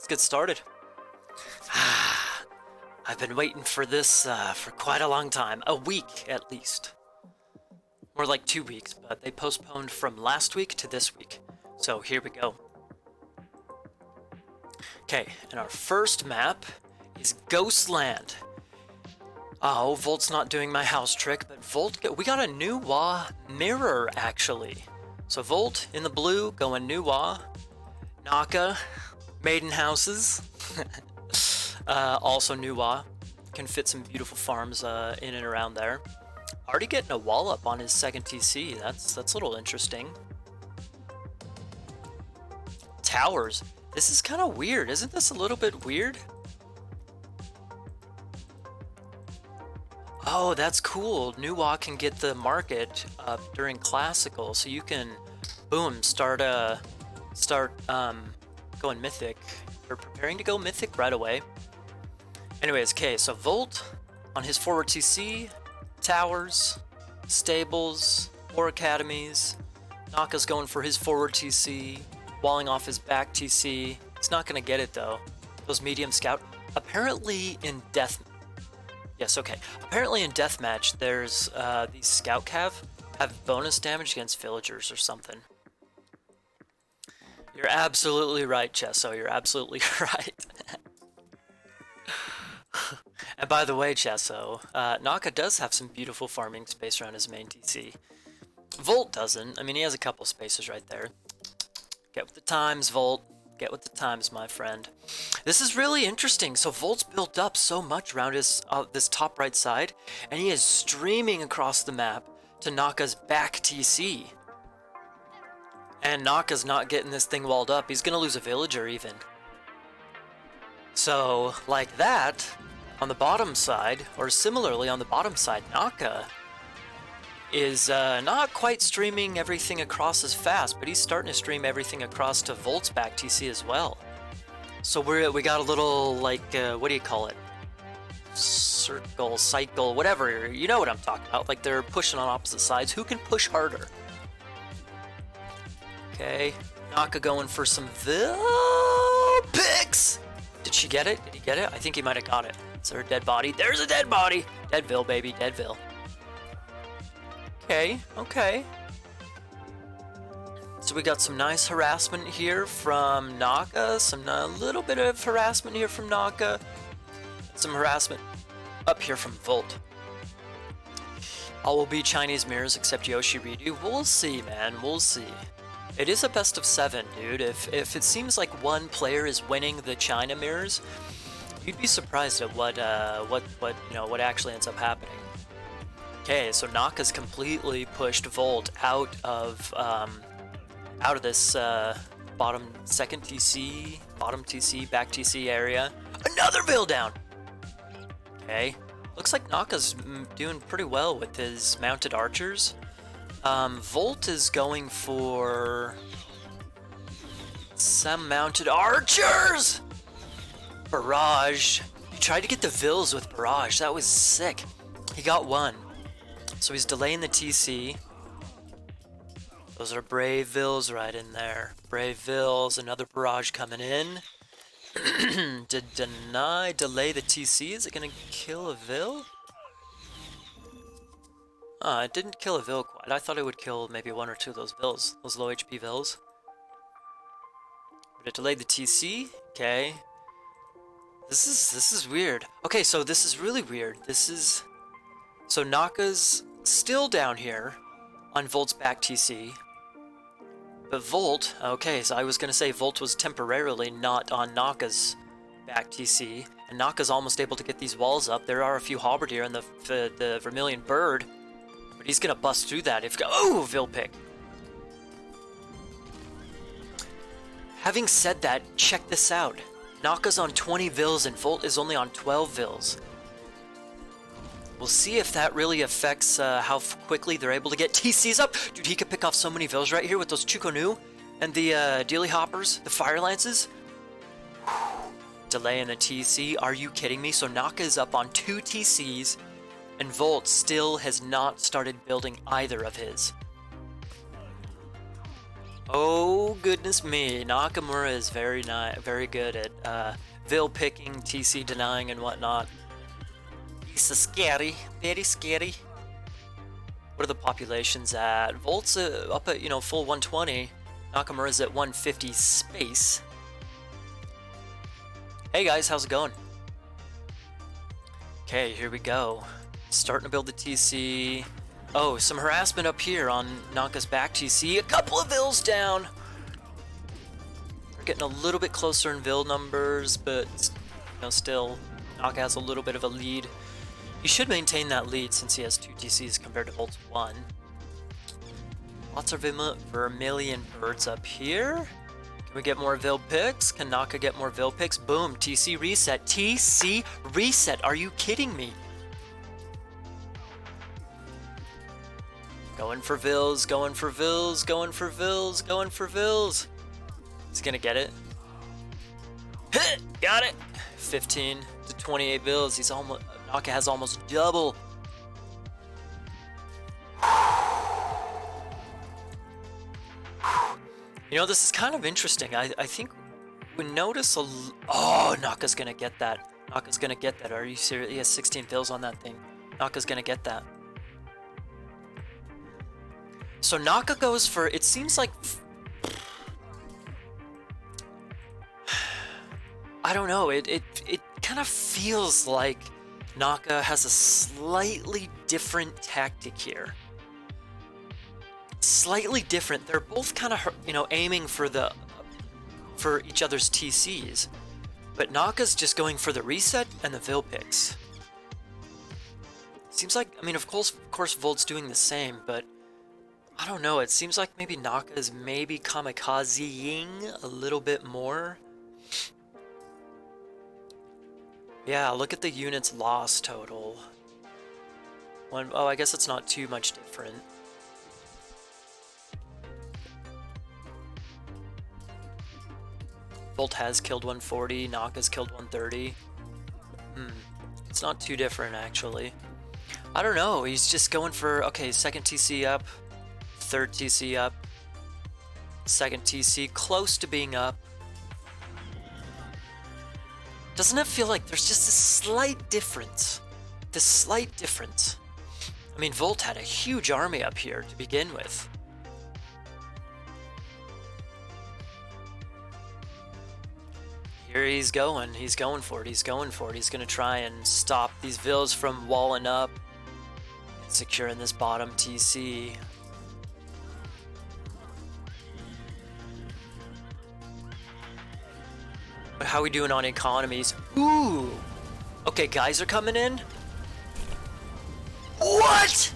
let's get started. I've been waiting for this for quite a long time. A week, at least. More like 2 weeks, but they postponed from last week to this week. So here we go. Okay, and our first map is Ghostland. Oh, Volt's not doing my house trick, but Volt, we got a new Wah mirror, actually. So Volt in the blue, going new Wah. Naka, maiden houses. Also new Wah. Can fit some beautiful farms in and around there. Already getting a wall up on his second TC. That's a little interesting. Towers. This is kind of weird. Isn't this a little bit weird? Oh, that's cool. Nuwa can get the market up during Classical, so you can, boom, start going Mythic. We're preparing to go Mythic right away. Anyways, okay, so Volt on his forward TC, Towers, Stables, War Academies. Naka's going for his forward TC, walling off his back TC. He's not going to get it, though. Those medium scout. Apparently in Apparently in deathmatch, there's these scout cav have bonus damage against villagers or something. You're absolutely right, Chesso. You're absolutely right. And by the way, Chesso, Naka does have some beautiful farming space around his main TC. Volt doesn't. I mean, he has a couple spaces right there. Get with the times, Volt. Get with the times, my friend. This is really interesting. So Volt's built up so much around his this top right side, and he is streaming across the map to Naka's back TC. And Naka's not getting this thing walled up. He's gonna lose a villager even. So, like that, on the bottom side, or similarly on the bottom side, Naka is not quite streaming everything across as fast, but he's starting to stream everything across to Volt's back TC as well. So we got a little, like, what do you call it? Circle, cycle, whatever, you know what I'm talking about. Like, they're pushing on opposite sides. Who can push harder? Okay, Naka going for some picks! Did she get it? Did he get it? I think he might have got it. Is there a dead body? There's a dead body! Deadville, baby, Deadville. Okay, okay. So we got some nice harassment here from Naka, a little bit of harassment here from Naka, some harassment up here from Volt. All will be Chinese mirrors except Yoshi Redo. We'll see, man, we'll see. It is a best of 7, dude. If it seems like one player is winning the China mirrors, you'd be surprised at what actually ends up happening. Okay, so Naka's completely pushed Volt out of this bottom TC, back TC area. Another bill down. Okay, looks like Naka's doing pretty well with his mounted archers. Volt is going for some mounted archers. Barrage. He tried to get the vills with barrage. That was sick. He got one. So he's delaying the TC. Those are brave vills right in there. Brave vills, another barrage coming in. Did delay the TC? Is it gonna kill a vill? It didn't kill a vill quite. I thought it would kill maybe 1 or 2 of those vills, those low HP vills. But it delayed the TC. Okay. This is weird. Okay, so this is really weird. So Naka's still down here on Volt's back TC. But Volt, okay, so I was gonna say Volt was temporarily not on Naka's back TC, and Naka's almost able to get these walls up. There are a few halberdier and the Vermilion Bird, but he's gonna bust through that if Vill pick. Having said that, check this out. Naka's on 20 vills and Volt is only on 12 vills. We'll see if that really affects how quickly they're able to get TCs up. Dude, he could pick off so many vills right here with those Chukonu and the Dealy Hoppers, the Fire Lances. Delay in the TC, are you kidding me? So Naka is up on 2 TCs and Volt still has not started building either of his. Oh goodness me, Nakamura is very good at Vil picking, TC denying, and whatnot. He's scary, very scary. What are the populations at? Volt's up at, full 120. Nakamura's at 150 space. Hey guys, how's it going? Okay, here we go. Starting to build the TC. Oh, some harassment up here on Naka's back TC. A couple of Vils down. We're getting a little bit closer in Vil numbers, but still, Naka has a little bit of a lead. He should maintain that lead since he has 2 TCs compared to Volt's 1. Lots of vermilion birds up here. Can we get more Vil picks? Can Naka get more Vil picks? Boom, TC reset. TC reset. Are you kidding me? Going for Vils, going for Vils, going for Vils, going for Vils. He's gonna get it. Hit! Got it! 15 to 28 Vils. He's almost, Naka has almost double. This is kind of interesting. I think we notice a... Oh, Naka's gonna get that. Naka's gonna get that. Are you serious? He has 16 Vils on that thing. Naka's gonna get that. So Naka goes for... It seems like... I don't know. It kind of feels like Naka has a slightly different tactic here. Slightly different. They're both kind of, aiming for each other's TCs, but Naka's just going for the reset and the Vil picks. Seems like, of course, Volt's doing the same, but I don't know. It seems like maybe Naka is maybe kamikazeing a little bit more. Yeah, look at the units lost total. Oh, I guess it's not too much different. Volt has killed 140, Naka's killed 130. It's not too different, actually. I don't know, he's just going for, okay, second TC up, third TC up, second TC close to being up. Doesn't it feel like there's just a slight difference? This slight difference. Volt had a huge army up here to begin with. Here he's going for it, he's going to try and stop these Vils from walling up and securing this bottom TC. But how are we doing on economies? Ooh! Okay, guys are coming in. What?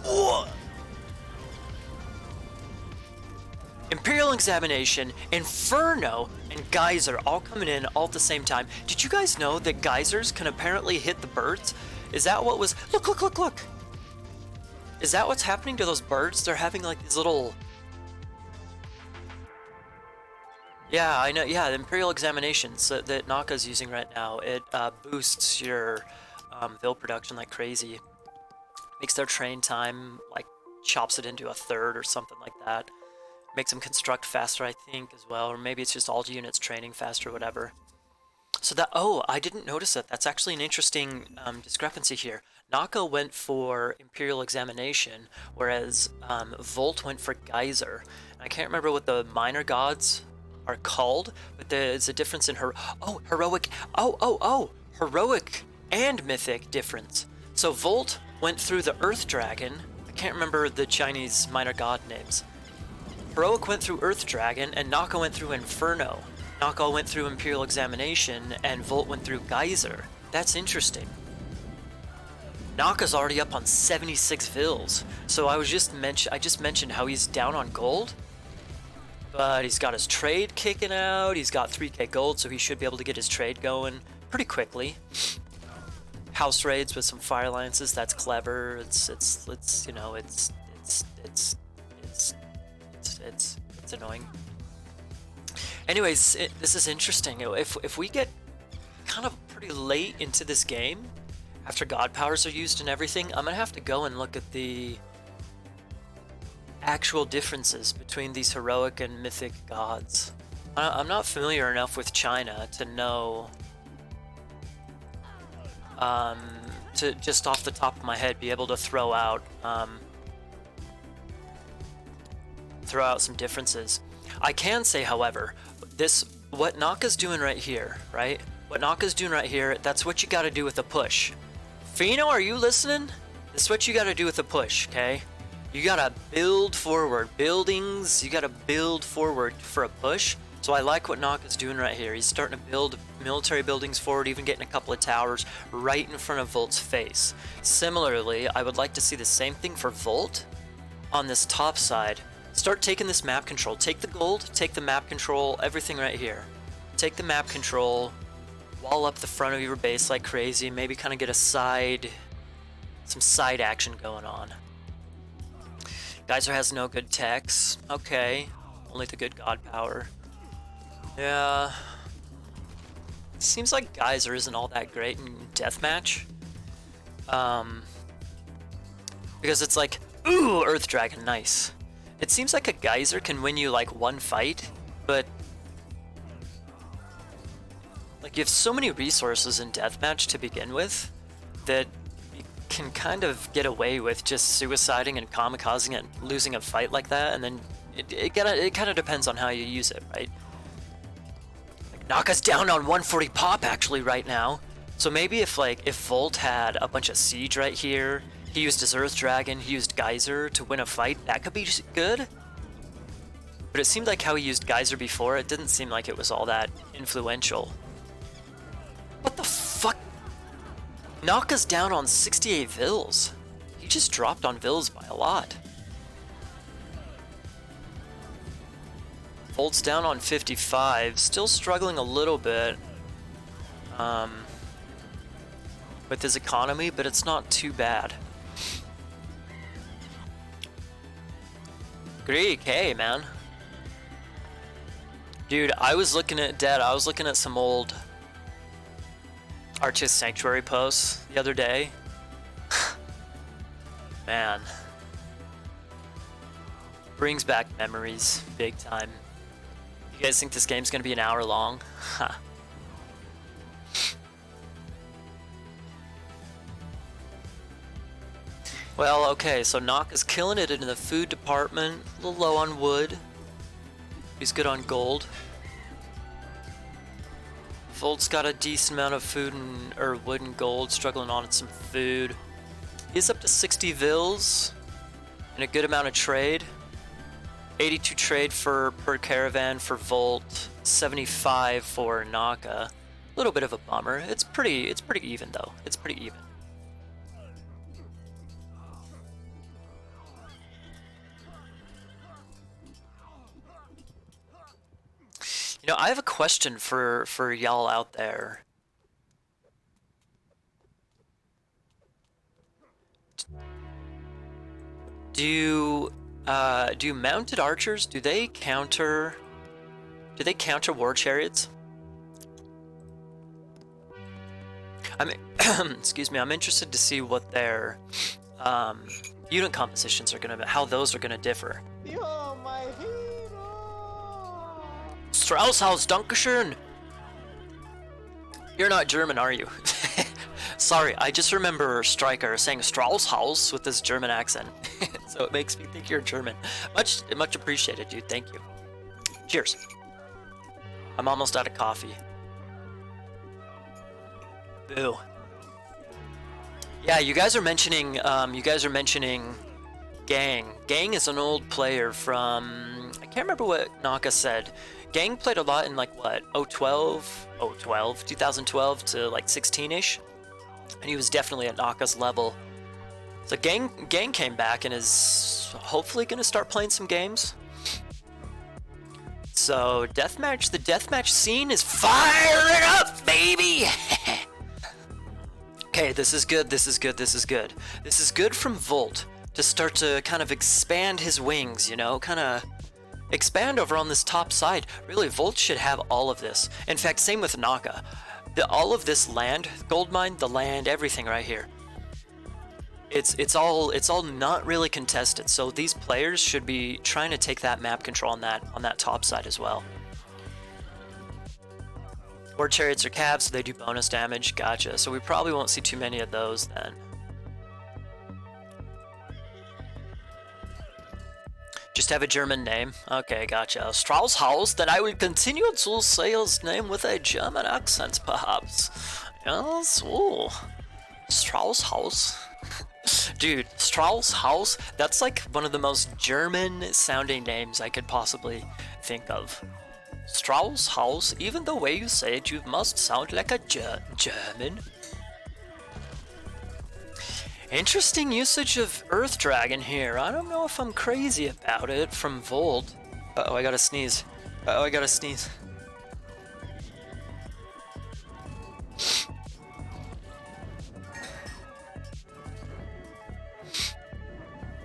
What? Imperial Examination, Inferno, and Geyser all coming in all at the same time. Did you guys know that geysers can apparently hit the birds? Is that what was... Look, look, look, look! Is that what's happening to those birds? They're having like these little... Yeah, I know. Yeah, the Imperial Examinations that Naka's using right now, it boosts your Vil production like crazy. Makes their train time, like, chops it into a third or something like that. Makes them construct faster, I think, as well. Or maybe it's just all units training faster, whatever. So that... Oh, I didn't notice it. That's actually an interesting discrepancy here. Naka went for Imperial Examination, whereas Volt went for Geyser. And I can't remember what the minor gods are called, but there's a difference in her... Oh, heroic... Oh! Heroic and mythic difference. So Volt went through the Earth Dragon. I can't remember the Chinese minor god names. Heroic went through Earth Dragon, and Naka went through Inferno. Naka went through Imperial Examination, and Volt went through Geyser. That's interesting. Naka's already up on 76 Vils. So I just mentioned how he's down on gold. But he's got his trade kicking out. He's got 3k gold, so he should be able to get his trade going pretty quickly. House raids with some fire alliances. That's clever. It's annoying. Anyways, this is interesting. If we get kind of pretty late into this game, after god powers are used and everything, I'm gonna have to go and look at the actual differences between these heroic and mythic gods? I'm not familiar enough with China to know, to just off the top of my head be able to throw out some differences. I can say, however, what Naka's doing right here, right? What Naka's doing right here, that's what you gotta do with a push. Fino, are you listening? This is what you gotta do with a push, okay? You gotta build forward. Buildings, you gotta build forward for a push. So I like what Naka's doing right here. He's starting to build military buildings forward, even getting a couple of towers right in front of Volt's face. Similarly, I would like to see the same thing for Volt on this top side. Start taking this map control. Take the gold, take the map control, everything right here. Take the map control, wall up the front of your base like crazy, maybe kind of get some side action going on. Geyser has no good techs. Okay, only the good god power. Yeah. Seems like Geyser isn't all that great in deathmatch. Because it's like, ooh, Earth Dragon, nice. It seems like a Geyser can win you like one fight, but like you have so many resources in deathmatch to begin with that you can kind of get away with just suiciding and kamikazing and losing a fight like that, and then it kind of depends on how you use it, right? Like Naka's down on 140 pop actually right now, so maybe if Volt had a bunch of siege right here, he used his Earth Dragon, he used Geyser to win a fight, that could be good. But it seemed like how he used Geyser before, it didn't seem like it was all that influential. What the fuck? Naka's down on 68 Vils. He just dropped on Vils by a lot. Volt's down on 55, still struggling a little bit with his economy, but it's not too bad. Greek, hey man. Dude, I was looking at some old Archist Sanctuary posts the other day. Man. Brings back memories, big time. You guys think this game's gonna be an hour long? Well, okay, so Naka's killing it in the food department. A little low on wood. He's good on gold. Volt's got a decent amount of food or wood and gold, struggling on some food. He's up to 60 Vils and a good amount of trade. 82 trade per caravan for Volt, 75 for Naka. A little bit of a bummer. It's pretty even though. It's pretty even. You know, I have a question for y'all out there. Do mounted archers, do they counter war chariots? Excuse me, I'm interested to see what their unit compositions are how those are gonna differ. You're my hero. Strausshaus, Dankeschön! You're not German, are you? Sorry, I just remember Stryker saying Strausshaus with this German accent. So it makes me think you're German. Much appreciated, dude. Thank you. Cheers. I'm almost out of coffee. Boo. Yeah, you guys are mentioning Gang. Gang is an old player from, I can't remember what Naka said. Gang played a lot in like what, 2012 to like 16-ish. And he was definitely at Naka's level. So Gang came back and is hopefully going to start playing some games. So the deathmatch scene is firing up, baby! Okay, this is good. This is good from Volt to start to kind of expand his wings, you know, kind of expand over on this top side. Really, Volt should have all of this. In fact, same with Naka. All of this land, gold mine, the land, everything right here. It's all not really contested. So these players should be trying to take that map control on that top side as well. Or chariots or cabs, so they do bonus damage. Gotcha. So we probably won't see too many of those then. Just have a German name. Okay, gotcha. Strausshaus, then I will continue to say his name with a German accent, perhaps. Yes, ooh. Strausshaus. Dude, Strausshaus, that's like one of the most German sounding names I could possibly think of. Strausshaus, even the way you say it, you must sound like a German. Interesting usage of Earth Dragon here. I don't know if I'm crazy about it from Volt. Uh-oh, I gotta sneeze. Uh-oh, I gotta sneeze.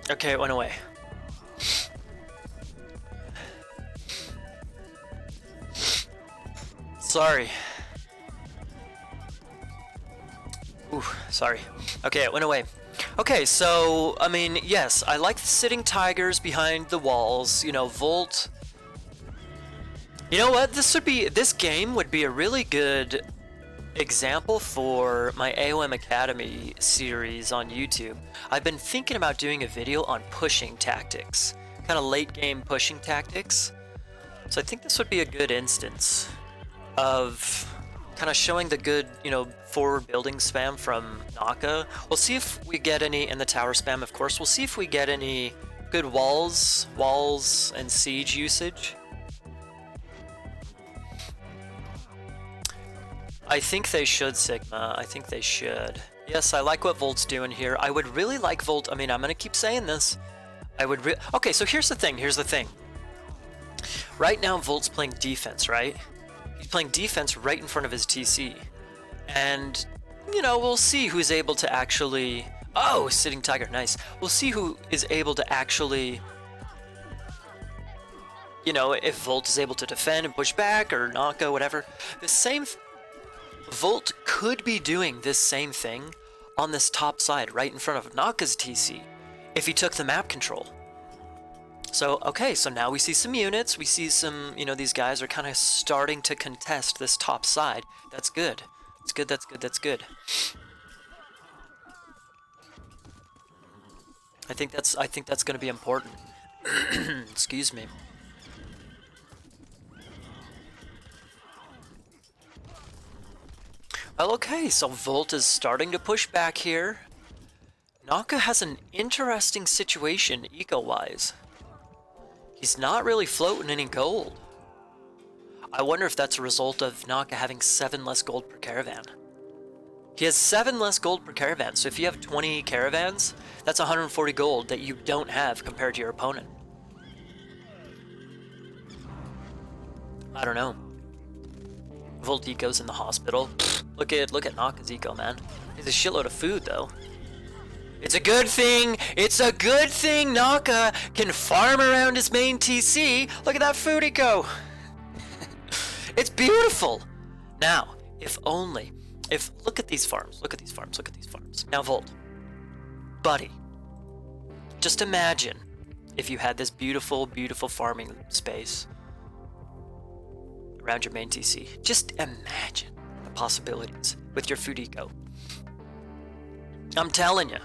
Okay, it went away. Sorry. Ooh, sorry. Okay, it went away. Okay, so, I mean, yes, I like the sitting tigers behind the walls. You know, Volt. You know what? This game would be a really good example for my AOM Academy series on YouTube. I've been thinking about doing a video on pushing tactics, kind of late game pushing tactics. So I think this would be a good instance of kind of showing the good, you know, forward building spam from Naka. We'll see if we get any in the tower spam, of course. We'll see if we get any good walls and siege usage. I think they should, Sigma. I think they should. Yes, I like what Volt's doing here. I would really like Volt. I mean, I'm gonna keep saying this. Okay, so here's the thing. Right now, Volt's playing defense, right? He's playing defense right in front of his TC. And, you know, we'll see who's able to actually... Oh, sitting tiger, nice. We'll see who is able to actually... You know, if Volt is able to defend and push back, or Naka, whatever. Volt could be doing this same thing on this top side, right in front of Naka's TC, if he took the map control. So, okay, so now we see some units, we see some, you know, these guys are kind of starting to contest this top side. That's good. That's good, that's good, that's good. I think that's going to be important. Excuse me. Well, okay, so Volt is starting to push back here. Naka has an interesting situation eco-wise. He's not really floating any gold. I wonder if that's a result of Naka having 7 less gold per caravan. He has 7 less gold per caravan, so if you have 20 caravans, that's 140 gold that you don't have compared to your opponent. I don't know. Volt Eco's in the hospital. Look at Naka's Eco, man. He's a shitload of food, though. It's a good thing Naka can farm around his main TC. Look at that food eco. It's beautiful. Now, look at these farms. Now, Volt, buddy, just imagine if you had this beautiful, beautiful farming space around your main TC. Just imagine the possibilities with your food eco. I'm telling you.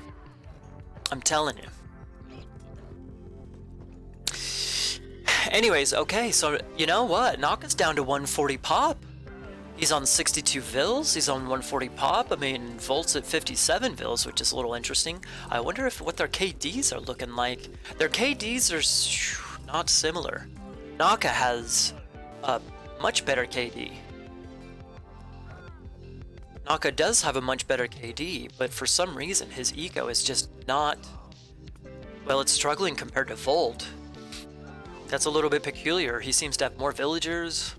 Anyways, okay, so you know what? Naka's down to 140 pop. He's on 62 vils. He's on 140 pop. I mean, Volt's at 57 vils, which is a little interesting. I wonder what their KDs are looking like. Their KDs are not similar. Naka has a much better KD. Naka does have a much better KD, but for some reason his eco is just not... Well, it's struggling compared to Volt. That's a little bit peculiar. He seems to have more villagers.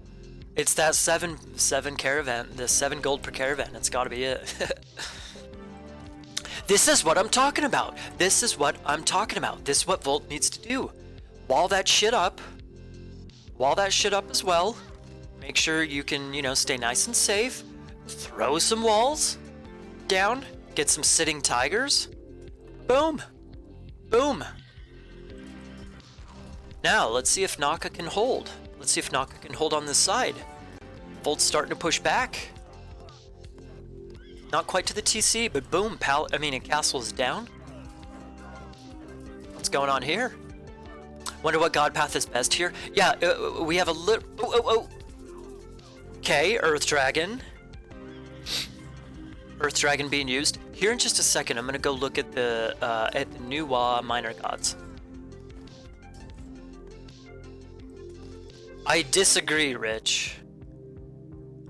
It's that 7 caravan, the 7 gold per caravan. That's gotta be it. This is what I'm talking about. This is what Volt needs to do. Wall that shit up as well. Make sure you can, you know, stay nice and safe. Throw some walls down. Get some sitting tigers. Boom! Boom! Now, let's see if Naka can hold. Let's see if Naka can hold on this side. Volt's starting to push back. Not quite to the TC, but boom, Castle's down. What's going on here? Wonder what God Path is best here? Yeah, we have a little... Oh. Okay, Earth Dragon. Earth Dragon being used. Here in just a second, I'm gonna go look at the new Minor Gods. I disagree, Rich.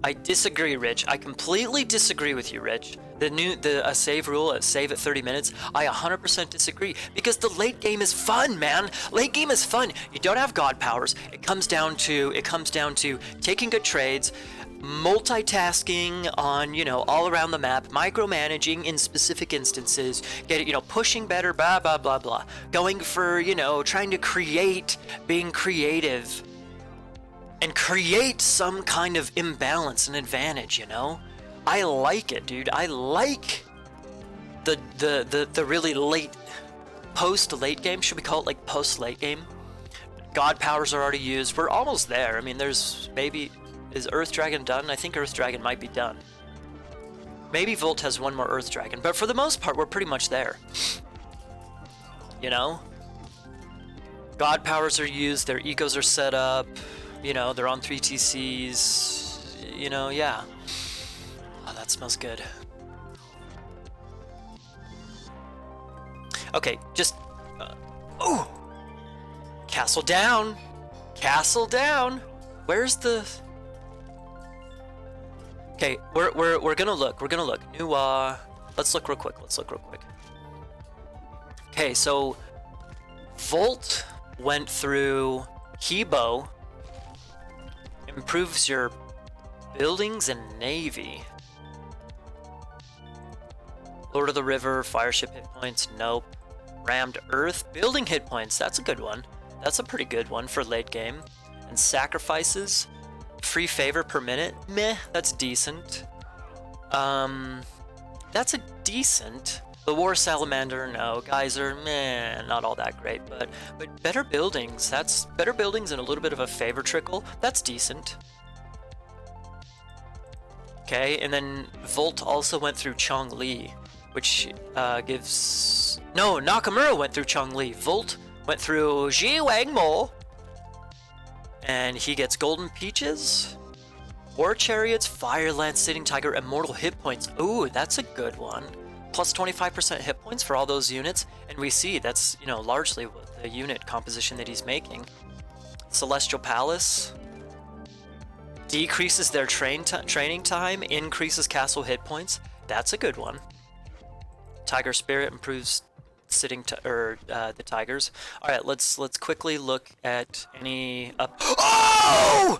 I completely disagree with you, Rich. The save rule at save at 30 minutes, I 100% disagree, because the late game is fun, man. Late game is fun. You don't have god powers. It comes down to taking good trades, multitasking on, all around the map, micromanaging in specific instances, pushing better, blah blah blah blah. Going for, trying to create, being creative. And create some kind of imbalance and advantage, I like it, dude. I like the really late, post-late game. Should we call it like post-late game? God powers are already used. We're almost there. I mean, is Earth Dragon done? I think Earth Dragon might be done. Maybe Volt has one more Earth Dragon, but for the most part, we're pretty much there. God powers are used. Their ecos are set up. They're on 3 TCs, yeah. Oh, that smells good. Okay, just... oh! Castle down! Castle down! Where's the... Okay, we're gonna look. New, let's look real quick. Okay, so... Volt went through Hebo. Improves your buildings and navy. Lord of the River, fire ship hit points, nope. Rammed Earth, building hit points, that's a good one. That's a pretty good one for late game. And sacrifices, free favor per minute, meh, that's decent. That's a decent. The War Salamander, no. Geyser, meh, not all that great. But better buildings, that's better buildings and a little bit of a favor trickle. That's decent. Okay, and then Volt also went through Chongli, which gives... No, Nakamura went through Chongli. Volt went through Ji Wang Mo. And he gets Golden Peaches, War Chariots, Fire Lance, Sitting Tiger, Immortal Hit Points. Ooh, that's a good one. Plus 25% hit points for all those units, and we see that's, largely what the unit composition that he's making. Celestial Palace decreases their training time, increases castle hit points. That's a good one. Tiger Spirit improves the tigers. All right, let's quickly look at any up. Oh!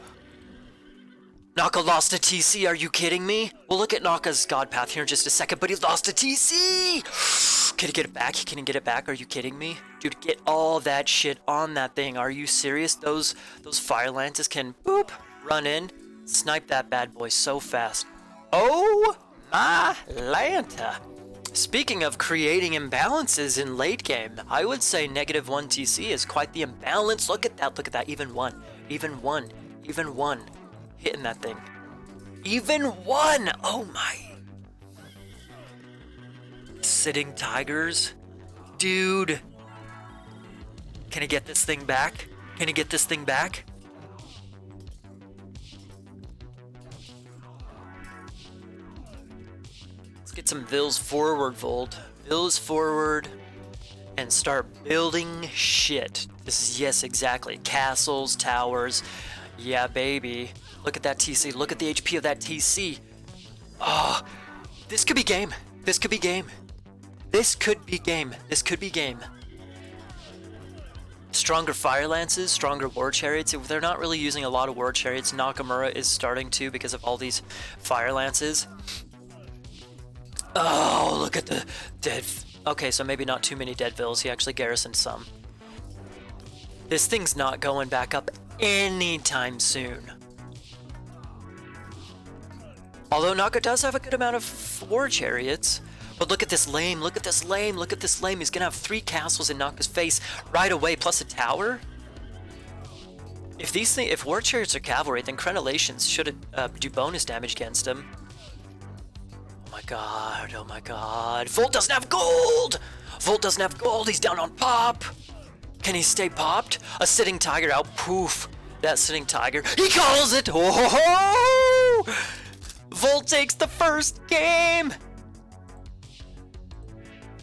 Naka lost a TC, are you kidding me? We'll look at Naka's God Path here in just a second, but he lost a TC! Can he get it back? Can he get it back? Are you kidding me? Dude, get all that shit on that thing. Are you serious? Those Fire Lances can, boop, run in, snipe that bad boy so fast. Oh my Lanta! Speaking of creating imbalances in late game, I would say -1 TC is quite the imbalance. Look at that, even one. Hitting that thing. Even one! Oh my. Sitting Tigers? Dude. Can he get this thing back? Let's get some Vills forward, Volt. Vills forward. And start building shit. Yes, exactly. Castles, towers. Yeah, baby. Look at that TC. Look at the HP of that TC. Oh, this could be game. Stronger Fire Lances, stronger War Chariots. If they're not really using a lot of War Chariots, Nakamura is starting to because of all these Fire Lances. Oh, look at the dead. Okay, so maybe not too many dead Vills. He actually garrisoned some. This thing's not going back up anytime soon. Although Naka does have a good amount of War Chariots. But look at this lame, look at this lame, look at this lame. He's gonna have 3 castles in Naka's face right away, plus a tower. If war chariots are cavalry, then crenellations should do bonus damage against him. Oh my god, oh my god. Volt doesn't have gold! Volt doesn't have gold, he's down on pop! Can he stay popped? A sitting tiger out, poof. That sitting tiger, he calls it! Oh! Volt takes the first game!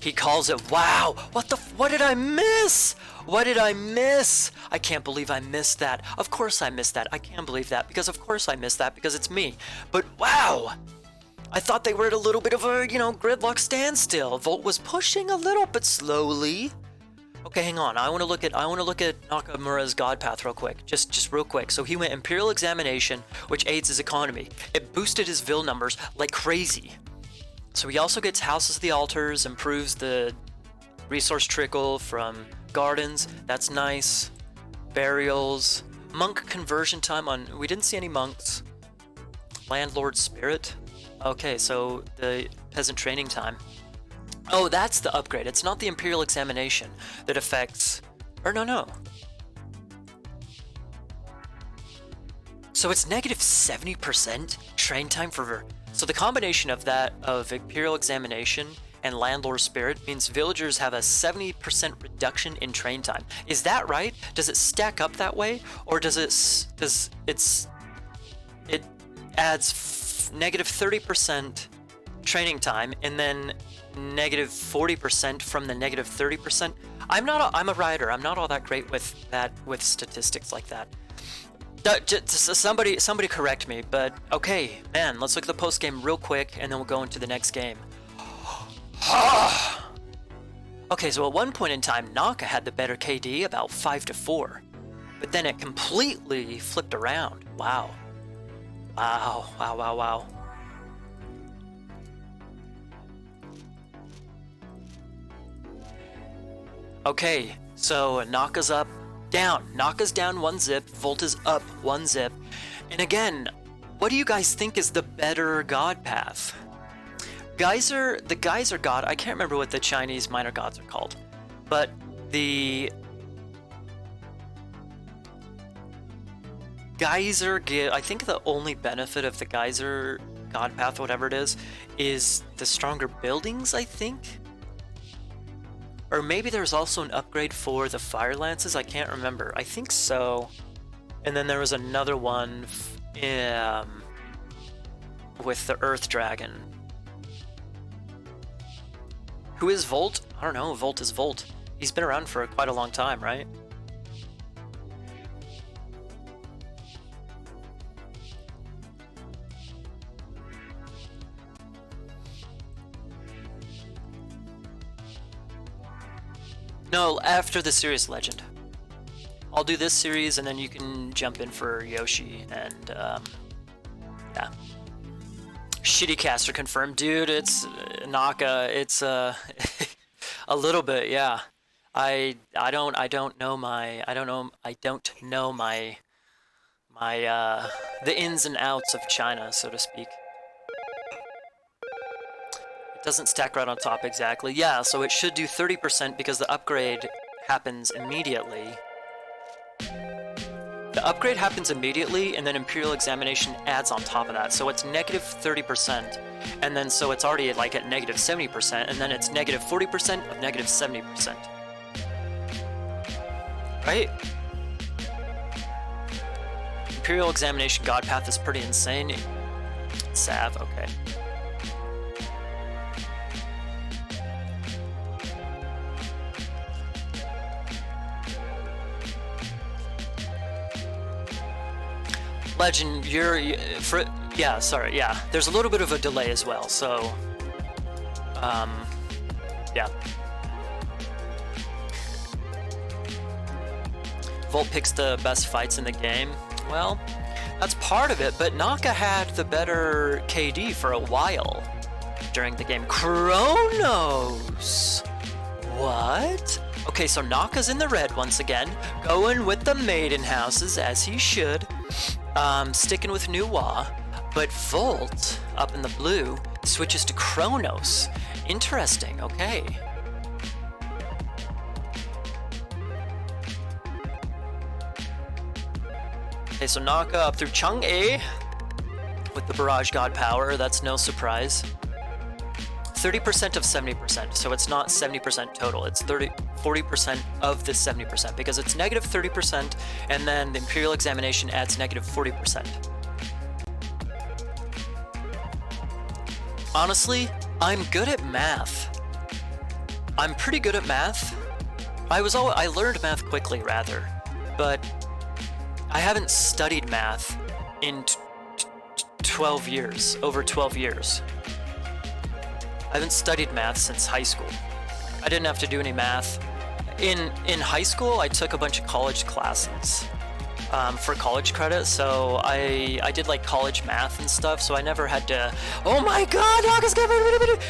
He calls it. Wow, what did I miss? What did I miss? I can't believe I missed that. Of course I missed that. I can't believe that because of course I missed that because it's me. But wow, I thought they were at a little bit of a, gridlock standstill. Volt was pushing a little bit slowly. Okay, hang on. I want to look at Nakamura's God Path real quick. Just real quick. So he went Imperial Examination, which aids his economy. It boosted his Vil numbers like crazy. So he also gets Houses of the Altars, improves the resource trickle from gardens. That's nice. Burials. Monk conversion time on... We didn't see any monks. Landlord Spirit. Okay, so the peasant training time. Oh, that's the upgrade. It's not the Imperial Examination that affects... Or no. So it's negative 70% train time for... So the combination of that, of Imperial Examination and Landlord Spirit, means villagers have a 70% reduction in train time. Is that right? Does it stack up that way? Or it adds negative 30% training time and then negative 40% from the negative 30%? I'm a writer. I'm not all that great with statistics like that. Somebody correct me, but okay, man, let's look at the post game real quick and then we'll go into the next game. Okay, so at one point in time, Naka had the better KD, about 5-4, but then it completely flipped around. Wow. Okay, so Naka's up. Down. Naka's down 1 zip, Volt is up 1 zip. And again, what do you guys think is the better god path? The Geyser god, I can't remember what the Chinese minor gods are called, but the Geyser, I think the only benefit of the Geyser god path, whatever it is the stronger buildings, I think? Or maybe there's also an upgrade for the Fire Lances, I can't remember. I think so. And then there was another one with the Earth Dragon. Who is Volt? I don't know, Volt is Volt. He's been around for quite a long time, right? No, after the Serious Legend. I'll do this series and then you can jump in for Yoshi and yeah. Shitty caster confirmed. Dude, it's Naka, it's a little bit, yeah. I don't know my the ins and outs of China, so to speak. Doesn't stack right on top exactly. Yeah, so it should do 30% because the upgrade happens immediately. The upgrade happens immediately, and then Imperial Examination adds on top of that. So it's negative 30%, and then so it's already like at negative 70%, and then it's negative 40% of negative 70%. Right? Imperial Examination God Path is pretty insane. Sav, okay. Legend, yeah, sorry, yeah. There's a little bit of a delay as well, so, yeah. Volt picks the best fights in the game. Well, that's part of it, but Naka had the better KD for a while during the game. Kronos! What? Okay, so Naka's in the red once again, going with the maiden houses as he should. Sticking with Nuwa, but Volt, up in the blue, switches to Kronos, Interesting, okay. Okay, so Naka up through Chang'e with the Barrage God power. That's no surprise. 30% of 70%, so it's not 70% total. It's 40% of the 70% because it's negative 30%, and then the Imperial Examination adds negative 40%. Honestly, I'm good at math. I'm pretty good at math. I learned math quickly, rather, but I haven't studied math in 12 years, over 12 years. I haven't studied math since high school. I didn't have to do any math. In high school, I took a bunch of college classes for college credit, so I did like college math and stuff, so I never had to, oh my god,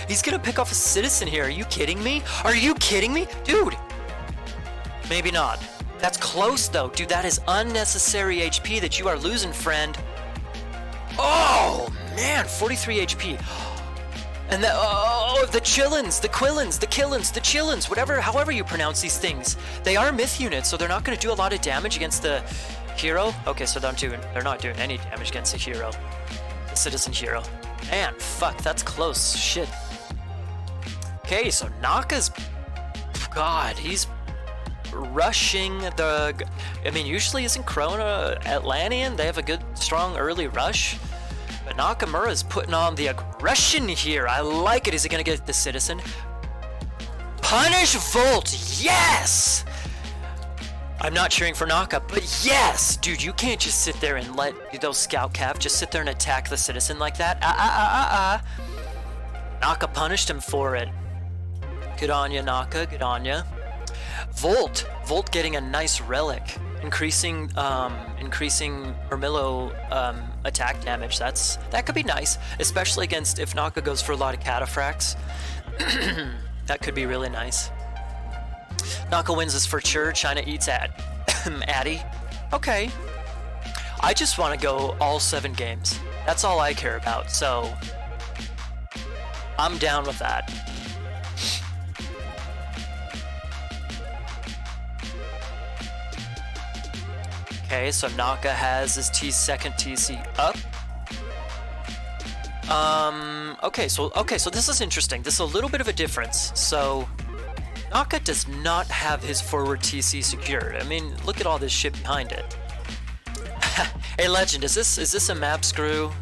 he's gonna pick off a citizen here. Are you kidding me? Are you kidding me? Dude! Maybe not. That's close though. Dude, that is unnecessary HP that you are losing, friend. Oh man, 43 HP. And the Chillins, the Quillins, the Killins, the Chillins, however you pronounce these things. They are myth units, so they're not going to do a lot of damage against the hero. Okay, so they're not doing any damage against the hero. The citizen hero. Man, fuck, that's close. Shit. Okay, so Naka's... God, he's rushing the... I mean, usually isn't Krona Atlantean? They have a good, strong early rush. But Nakamura's putting on the aggression here. I like it. Is he going to get the citizen? Punish Volt! Yes! I'm not cheering for Naka, but yes! Dude, you can't just sit there and let those scout cav just sit there and attack the citizen like that. Naka punished him for it. Good on ya, Naka. Good on ya. Volt getting a nice relic. Increasing Murmillo attack damage. That could be nice, especially against if Naka goes for a lot of cataphracts. That could be really nice. Naka wins this for sure. China eats at Addy. Okay. I just want to go all 7 games. That's all I care about. So I'm down with that. Okay, so Naka has his second TC up. Okay, so this is interesting. This is a little bit of a difference. So Naka does not have his forward TC secured. I mean, look at all this shit behind it. Hey, Legend, is this a map screw?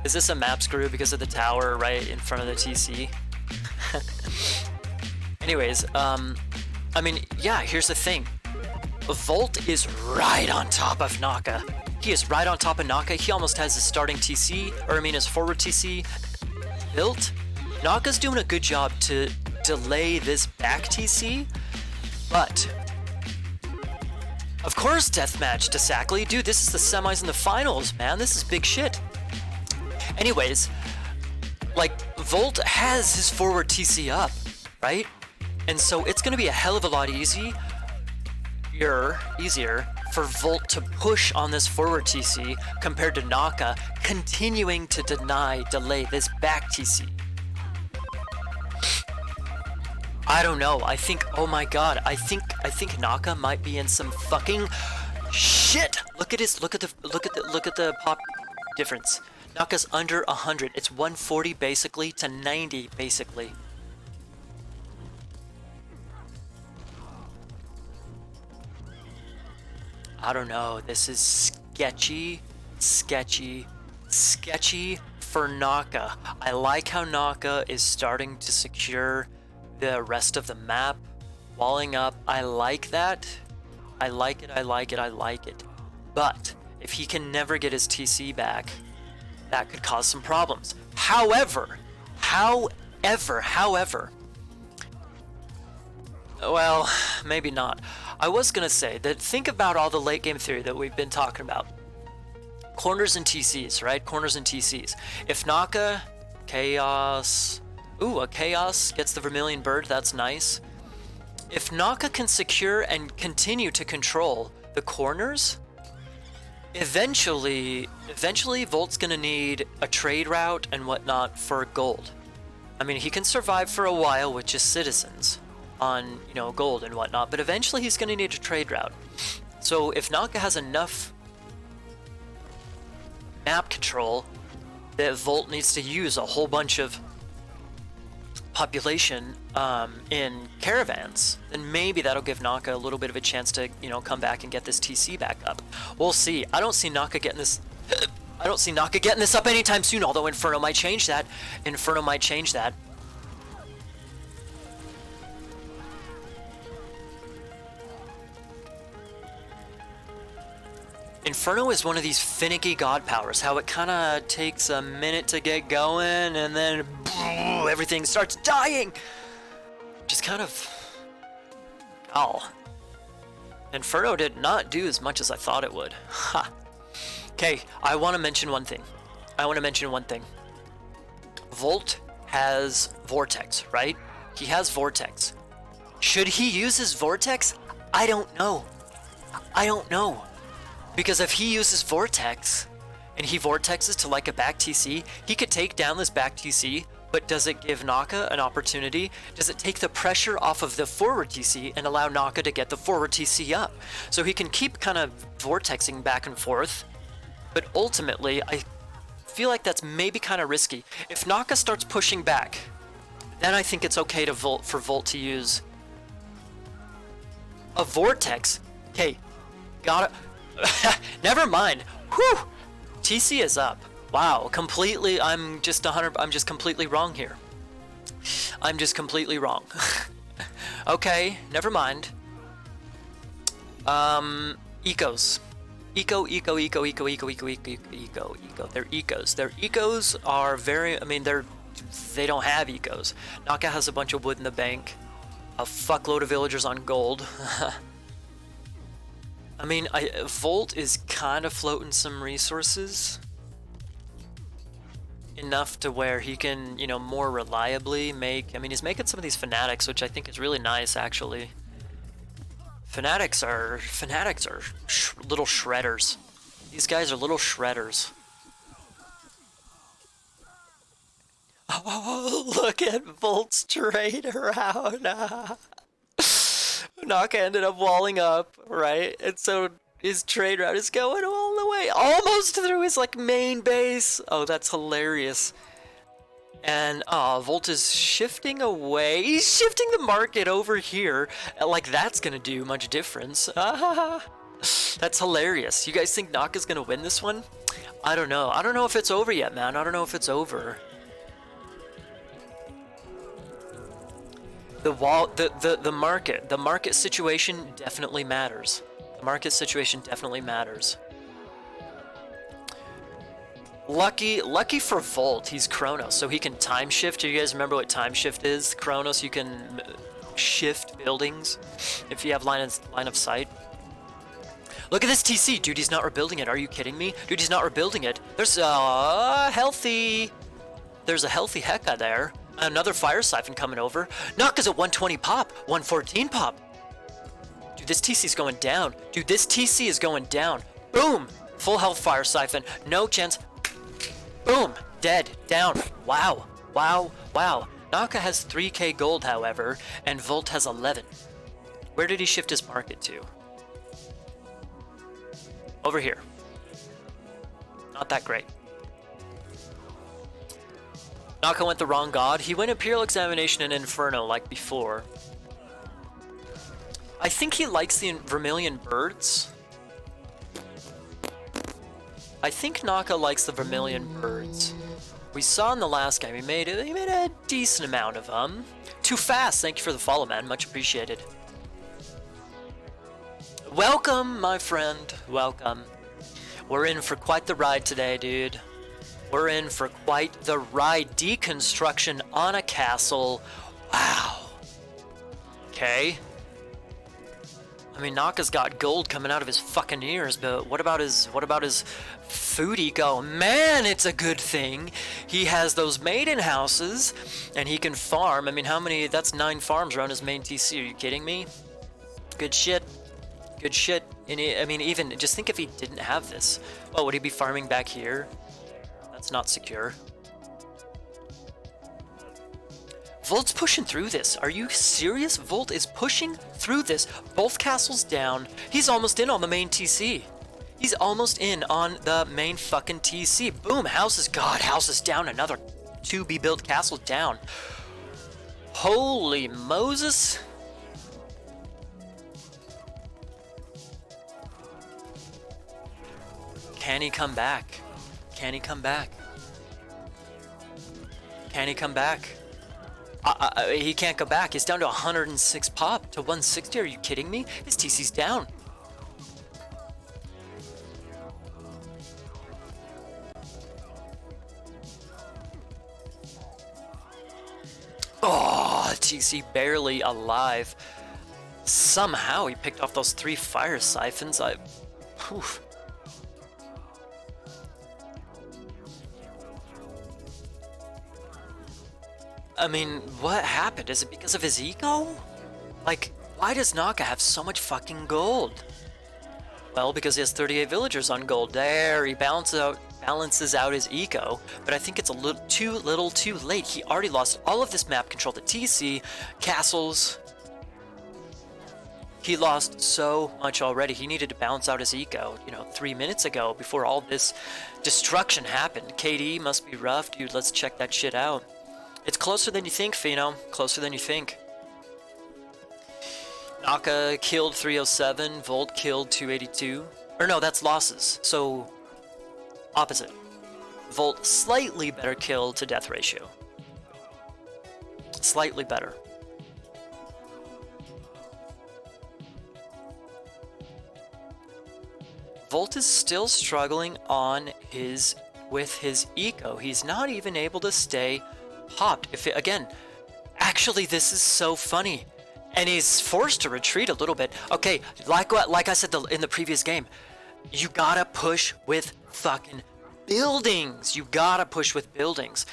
Is this a map screw because of the tower right in front of the TC? Anyways, I mean, yeah, here's the thing. Volt is right on top of Naka. He is right on top of Naka. He almost has his starting TC, or I mean his forward TC built. Naka's doing a good job to delay this back TC, but of course deathmatch to Sackley. Dude, this is the semis and the finals, man. This is big shit. Anyways, like, Volt has his forward TC up, right? And so it's gonna be a hell of a lot easier for Volt to push on this forward TC compared to Naka continuing to delay this back TC. I don't know. I think, oh my god, I think Naka might be in some fucking shit. Look at the pop difference. Naka's under 100. It's 140 basically to 90 basically. I don't know. This is sketchy for Naka. I like how Naka is starting to secure the rest of the map, walling up. I like that. I like it. But if he can never get his TC back, that could cause some problems. However, well, maybe not. I was gonna say that think about all the late game theory that we've been talking about. Corners and TCs, right? Corners and TCs. If Naka, Chaos... Ooh, a Chaos gets the Vermilion Bird, that's nice. If Naka can secure and continue to control the corners, eventually Volt's gonna need a trade route and whatnot for gold. I mean, he can survive for a while with just citizens on, you know, gold and whatnot, but eventually he's going to need a trade route. So if Naka has enough map control that Volt needs to use a whole bunch of population in caravans, then maybe that'll give Naka a little bit of a chance to, you know, come back and get this TC back up. We'll see. I don't see Naka getting this. I don't see Naka getting this up anytime soon. Although Inferno might change that. Inferno might change that. Inferno is one of these finicky god powers, how it kind of takes a minute to get going and then boom, everything starts dying. Just kind of... oh. Inferno did not do as much as I thought it would. Ha. Okay, I want to mention one thing. Volt has Vortex, right? He has Vortex. Should he use his Vortex? I don't know. Because if he uses Vortex, and he Vortexes to like a back TC, he could take down this back TC, but does it give Naka an opportunity? Does it take the pressure off of the forward TC and allow Naka to get the forward TC up? So he can keep kind of Vortexing back and forth, but ultimately, I feel like that's maybe kind of risky. If Naka starts pushing back, then I think it's okay for Volt to use a Vortex. Okay, got it. Never mind. Whew. TC is up. Wow, completely. I'm just completely wrong here. I'm just completely wrong. Okay, never mind. Ecos. Eco. They're ecos. Their ecos are very. I mean, they don't have ecos. Naka has a bunch of wood in the bank. A fuckload of villagers on gold. I mean, Volt is kind of floating some resources enough to where he can, you know, more reliably make... I mean, he's making some of these fanatics, which I think is really nice, actually. Fanatics are little shredders. These guys are little shredders. Oh, look at Volt's trade around. Naka ended up walling up, right? And so his trade route is going all the way, almost through his like main base. Oh, that's hilarious. And Volt is shifting away. He's shifting the market over here. Like that's gonna do much difference. That's hilarious. You guys think Naka's gonna win this one? I don't know. I don't know if it's over yet, man. I don't know if it's over. The market situation definitely matters. The market situation definitely matters. Lucky for Volt, he's Chronos, so he can time shift. Do you guys remember what time shift is? Chronos, you can shift buildings if you have line of sight. Look at this TC, dude. He's not rebuilding it. Are you kidding me, dude? He's not rebuilding it. There's a healthy Heka there. Another fire siphon coming over. Naka's at 120 pop, 114 pop. Dude, this TC's going down. Dude, this TC is going down. Boom! Full health fire siphon. No chance. Boom! Dead. Down. Wow. Wow. Wow. Naka has 3k gold, however, and Volt has 11. Where did he shift his market to? Over here. Not that great. Naka went the wrong god. He went Imperial Examination and Inferno like before. I think he likes the Vermilion Birds. I think Naka likes the Vermilion Birds. We saw in the last game, he made a decent amount of them. Too fast, thank you for the follow, man. Much appreciated. Welcome, my friend. Welcome. We're in for quite the ride today, dude. We're in for quite the ride. Deconstruction on a castle. Wow. Okay. I mean, Naka's got gold coming out of his fucking ears, but what about his food eco? Man, it's a good thing. He has those maiden houses, and he can farm. I mean, how many? That's 9 farms around his main TC. Are you kidding me? Good shit. Good shit. And I mean, even just think if he didn't have this. Oh, would he be farming back here? That's not secure. Volt's pushing through this. Are you serious? Volt is pushing through this. Both castles down. He's almost in on the main TC. He's almost in on the main fucking TC. Boom, houses. God, houses down. Another to-be-built castle down. Holy Moses. Can he come back? Can he come back? Can he come back? He can't go back. He's down to 106 pop to 160. Are you kidding me? His TC's down. Oh, TC barely alive. Somehow he picked off those 3 fire siphons. Oof. I mean, what happened? Is it because of his eco? Like, why does Naka have so much fucking gold? Well, because he has 38 villagers on gold. There, he balances out his eco, but I think it's a little too late. He already lost all of this map control to TC, castles. He lost so much already. He needed to balance out his eco, 3 minutes ago before all this destruction happened. KD must be rough, dude. Let's check that shit out. It's closer than you think, Pheno. Closer than you think. Naka killed 307, Volt killed 282. Or no, that's losses. So, opposite. Volt slightly better kill to death ratio. Slightly better. Volt is still struggling with his eco. He's not even able to stay popped. Actually, this is so funny, and he's forced to retreat a little bit. Okay, like I said in the previous game, you gotta push with fucking buildings. You gotta push with buildings.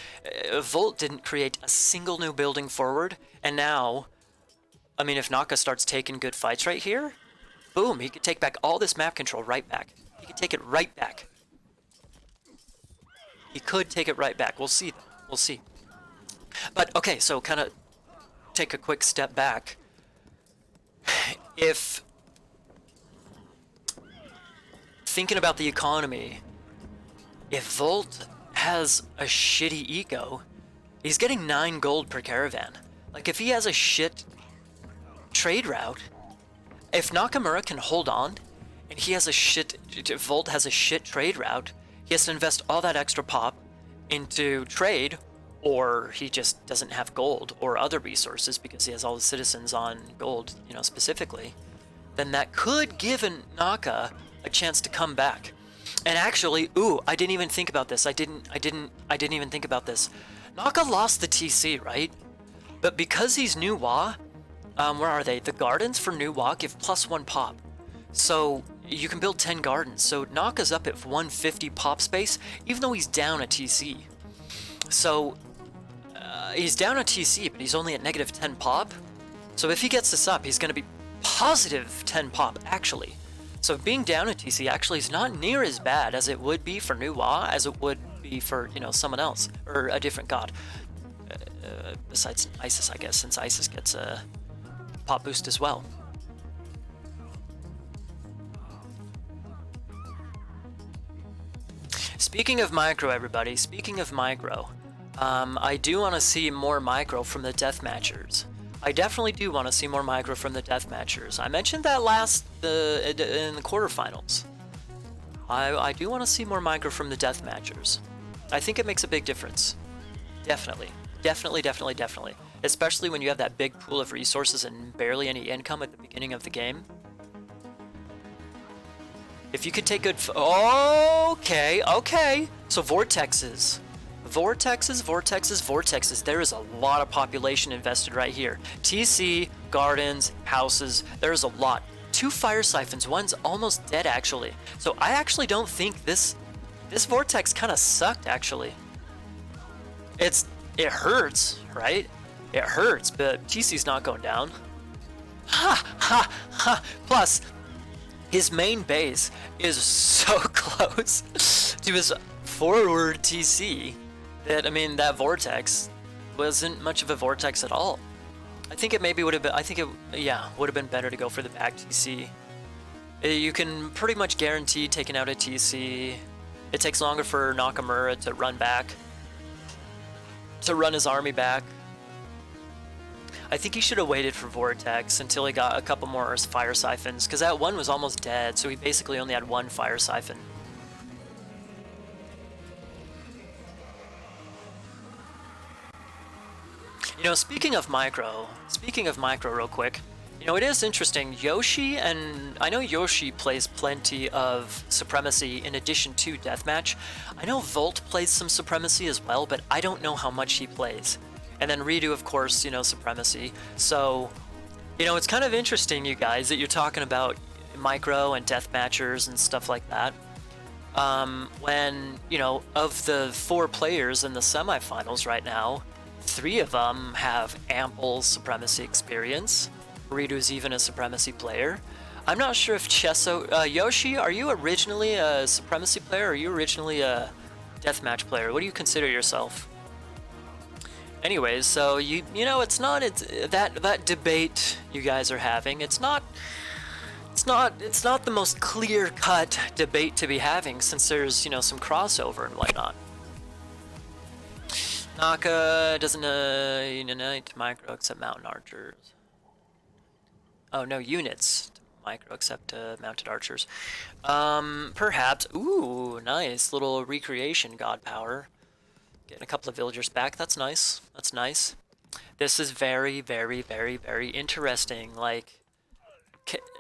Volt didn't create a single new building forward, and now, I mean, if Naka starts taking good fights right here, boom, he could take back all this map control right back. He could take it right back. He could take it right back. We'll see. We'll see. But, okay, so kind of take a quick step back. If thinking about the economy, if Volt has a shitty eco, he's getting 9 gold per caravan. Like, if he has a shit trade route, if Nakamura can hold on, and he has a shit, Volt has a shit trade route, he has to invest all that extra pop into trade, or he just doesn't have gold or other resources because he has all the citizens on gold, specifically, then that could give Naka a chance to come back. And actually, I didn't even think about this. I didn't even think about this. Naka lost the TC, right? But because he's New Wa, where are they? The gardens for New Wa give +1 pop. So you can build 10 gardens. So Naka's up at 150 pop space, even though he's down a TC. So he's down a TC, but he's only at -10 pop. So if he gets this up, he's going to be +10 pop, actually. So being down a TC actually is not near as bad as it would be for New Wa, as it would be for, someone else, or a different god. Besides Isis, I guess, since Isis gets a pop boost as well. Speaking of micro, everybody, speaking of micro, I do want to see more micro from the deathmatchers. I definitely do want to see more micro from the deathmatchers. I mentioned that in the quarterfinals. I do want to see more micro from the deathmatchers. I think it makes a big difference. Definitely. Definitely. Especially when you have that big pool of resources and barely any income at the beginning of the game. If you could take good... Okay. So vortexes. There is a lot of population invested right here. TC, gardens, houses, there's a lot. 2 fire siphons, one's almost dead actually. So I actually don't think this vortex kind of sucked actually. It hurts, right? It hurts, but TC's not going down. Plus, his main base is so close to his forward TC that, I mean, that vortex wasn't much of a vortex at all. I think it maybe would have been, I think it, yeah, would have been better to go for the back TC. You can pretty much guarantee taking out a TC. It takes longer for Nakamura to run back, to run his army back. I think he should have waited for Vortex until he got a couple more Fire Siphons, because that one was almost dead, so he basically only had one Fire Siphon. You know, speaking of micro real quick, you know, it is interesting, Yoshi, and I know Yoshi plays plenty of Supremacy in addition to Deathmatch. I know Volt plays some Supremacy as well, but I don't know how much he plays. And then Redo, of course, you know, Supremacy. So, you know, it's kind of interesting, you guys, that you're talking about micro and Deathmatchers and stuff like that. When, you know, of the 4 players in the semifinals right now, 3 of them have ample Supremacy experience. Redo's even a Supremacy player. I'm not sure if Yoshi, are you originally a Supremacy player or are you originally a Deathmatch player? What do you consider yourself? Anyways, so you know, it's that debate you guys are having. It's not the most clear-cut debate to be having, since there's, you know, some crossover and whatnot. Naka doesn't unite micro except mountain archers. Oh, no units micro except mounted archers. Perhaps. Ooh, nice little recreation god power. Getting a couple of villagers back. That's nice. That's nice. This is very, very, very, very interesting. Like,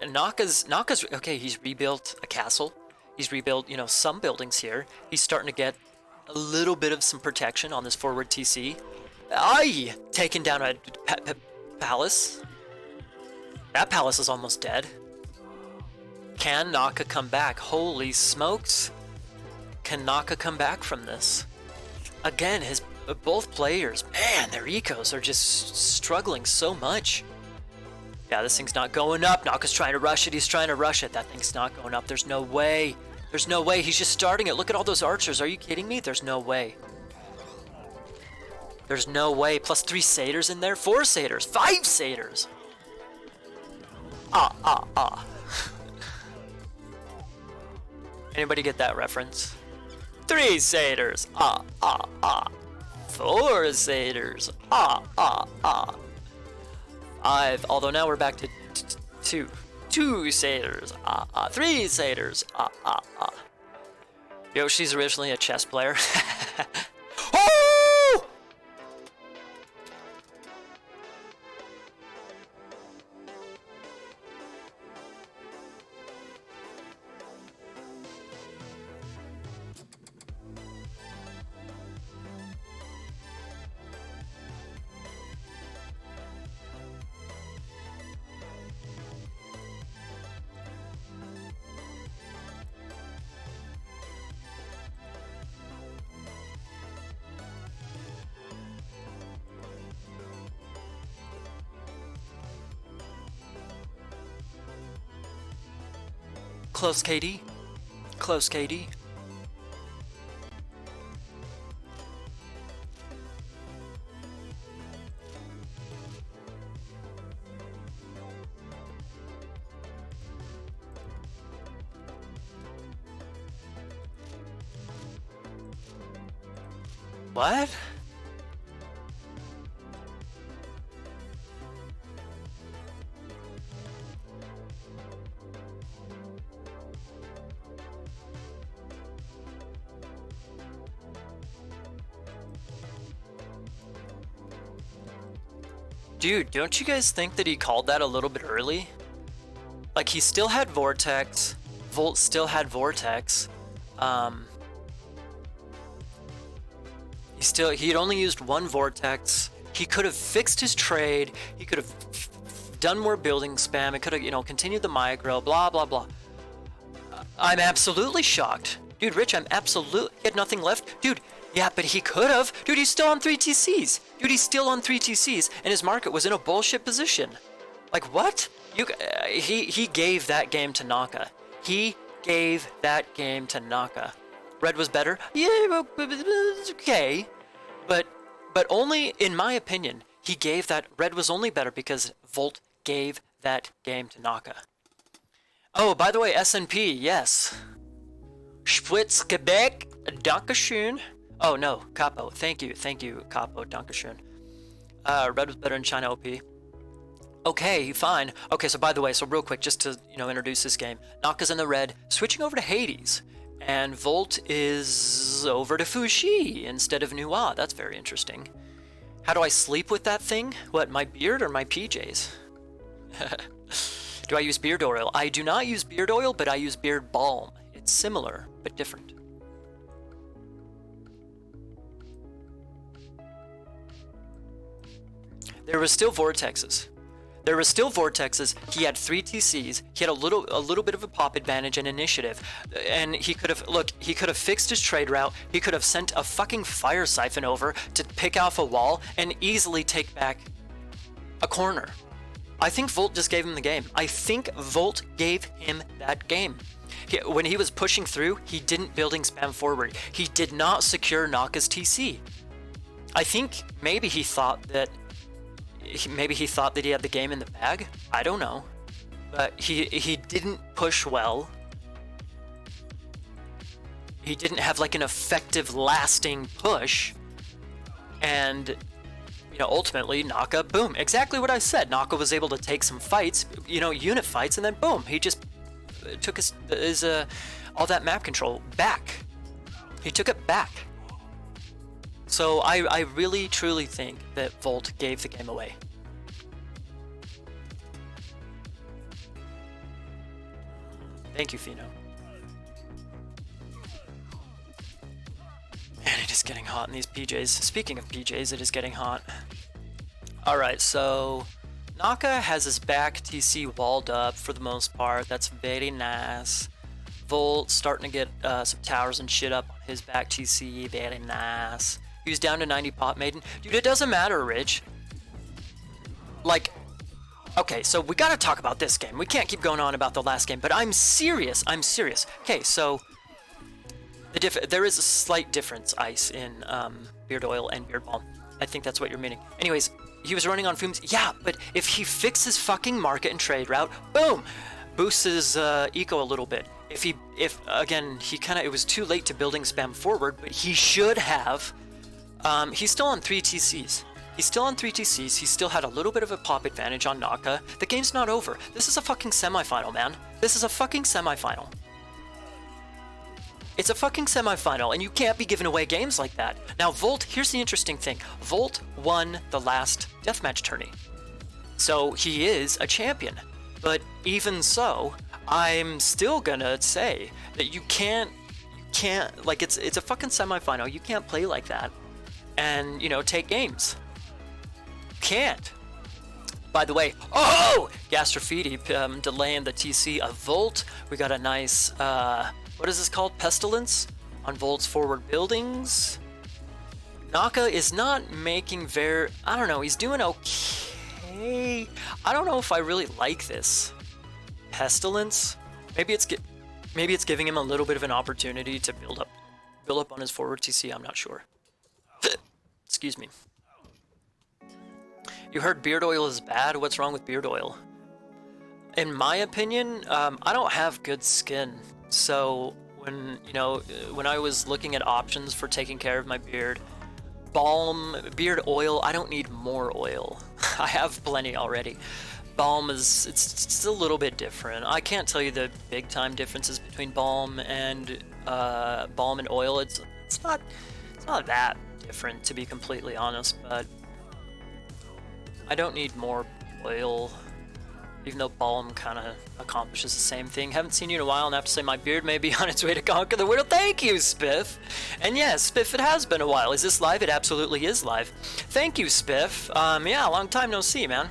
Naka's okay. He's rebuilt a castle. He's rebuilt, you know, some buildings here. He's starting to get a little bit of some protection on this forward TC. Aye! Taking down a palace. That palace is almost dead. Can Naka come back? Holy smokes. Can Naka come back from this? Again, both players, man, their ecos are just struggling so much. Yeah, this thing's not going up. Naka's trying to rush it. He's trying to rush it. That thing's not going up. There's no way. There's no way. He's just starting it. Look at all those archers. Are you kidding me? There's no way. There's no way. Plus 3 satyrs in there. 4 satyrs. 5 satyrs. Anybody get that reference? 3 satyrs. 4 satyrs. 5. Although now we're back to 2. 2 satyrs. 3 satyrs. Yoshi's originally a chess player. Oh! Close, KD. Close, KD. What? Dude, don't you guys think that he called that a little bit early? Like, he still had Vortex. Volt still had Vortex. He'd only used 1 Vortex. He could have fixed his trade. He could have done more building spam. It could have, you know, continued the micro, blah, blah, blah. I'm absolutely shocked. Dude, Rich, he had nothing left. Dude, yeah, but he could have. Dude, he's still on 3 TCs. Dude, he's still on 3 TCs, and his market was in a bullshit position. Like, what? He gave that game to Naka. He gave that game to Naka. Red was better? Yeah, it's okay. But But only, in my opinion, he gave that... Red was only better because Volt gave that game to Naka. Oh, by the way, SNP, yes. Schwitz, Quebec, Dankeschön. Oh, no, Capo. Thank you, Capo, Dankeschön. Red was better in China OP. Okay, fine. Okay, so by the way, so real quick, just to, introduce this game. Naka's in the red, switching over to Hades. And Volt is over to Fuxi instead of Nuwa. That's very interesting. How do I sleep with that thing? What, my beard or my PJs? Do I use beard oil? I do not use beard oil, but I use beard balm. It's similar, but different. There was still vortexes. He had 3 TCs. He had a little bit of a pop advantage and initiative, and he could have fixed his trade route. He could have sent a fucking fire siphon over to pick off a wall and easily take back a corner. I think Volt just gave him the game. I think Volt gave him that game. When he was pushing through, he didn't building spam forward. He did not secure Naka's TC. I think maybe he thought that he had the game in the bag. I don't know. But he didn't push well. He didn't have like an effective lasting push. And ultimately Naka, boom, exactly what I said. Naka was able to take some fights, unit fights, and then boom, he just took his all that map control back. He took it back. So I really truly think that Volt gave the game away. Thank you, Fino. Man, it is getting hot in these PJs. Speaking of PJs, it is getting hot. Alright, so Naka has his back TC walled up for the most part. That's very nice. Volt starting to get some towers and shit up on his back TC. Very nice. He was down to 90 pot maiden. Dude, it doesn't matter, Rich. Like, okay, so we gotta talk about this game. We can't keep going on about the last game, but I'm serious. Okay, so there is a slight difference, Ice, in beard oil and beard balm. I think that's what you're meaning. Anyways, he was running on fumes. Yeah, but if he fixes fucking market and trade route, boom, boosts his eco a little bit. If again, it was too late to building spam forward, but he should have. He's still on 3 TCs. He still had a little bit of a pop advantage on Naka. The game's not over. This is a fucking semifinal, man. This is a fucking semifinal. It's a fucking semifinal, and you can't be giving away games like that. Now, Volt, here's the interesting thing. Volt won the last deathmatch tourney. So he is a champion. But even so, I'm still gonna say that you can't, like, it's a fucking semifinal. You can't play like that and, take games. Can't. By the way, Gastrofetti delaying the TC of Volt. We got a nice, what is this called? Pestilence on Volt's forward buildings. Naka is not making I don't know, he's doing okay. I don't know if I really like this. Pestilence? Maybe it's giving him a little bit of an opportunity to build up on his forward TC, I'm not sure. Excuse me. You heard beard oil is bad? What's wrong with beard oil? In my opinion, I don't have good skin. So when I was looking at options for taking care of my beard, balm, beard oil, I don't need more oil. I have plenty already. Balm it's a little bit different. I can't tell you the big time differences between balm and oil. It's not that different, to be completely honest, but I don't need more oil, even though balm kind of accomplishes the same thing. Haven't seen you in a while, and I have to say my beard may be on its way to conquer the world. Thank you, Spiff! And yes, Spiff, it has been a while. Is this live? It absolutely is live. Thank you, Spiff. Yeah, long time no see, man.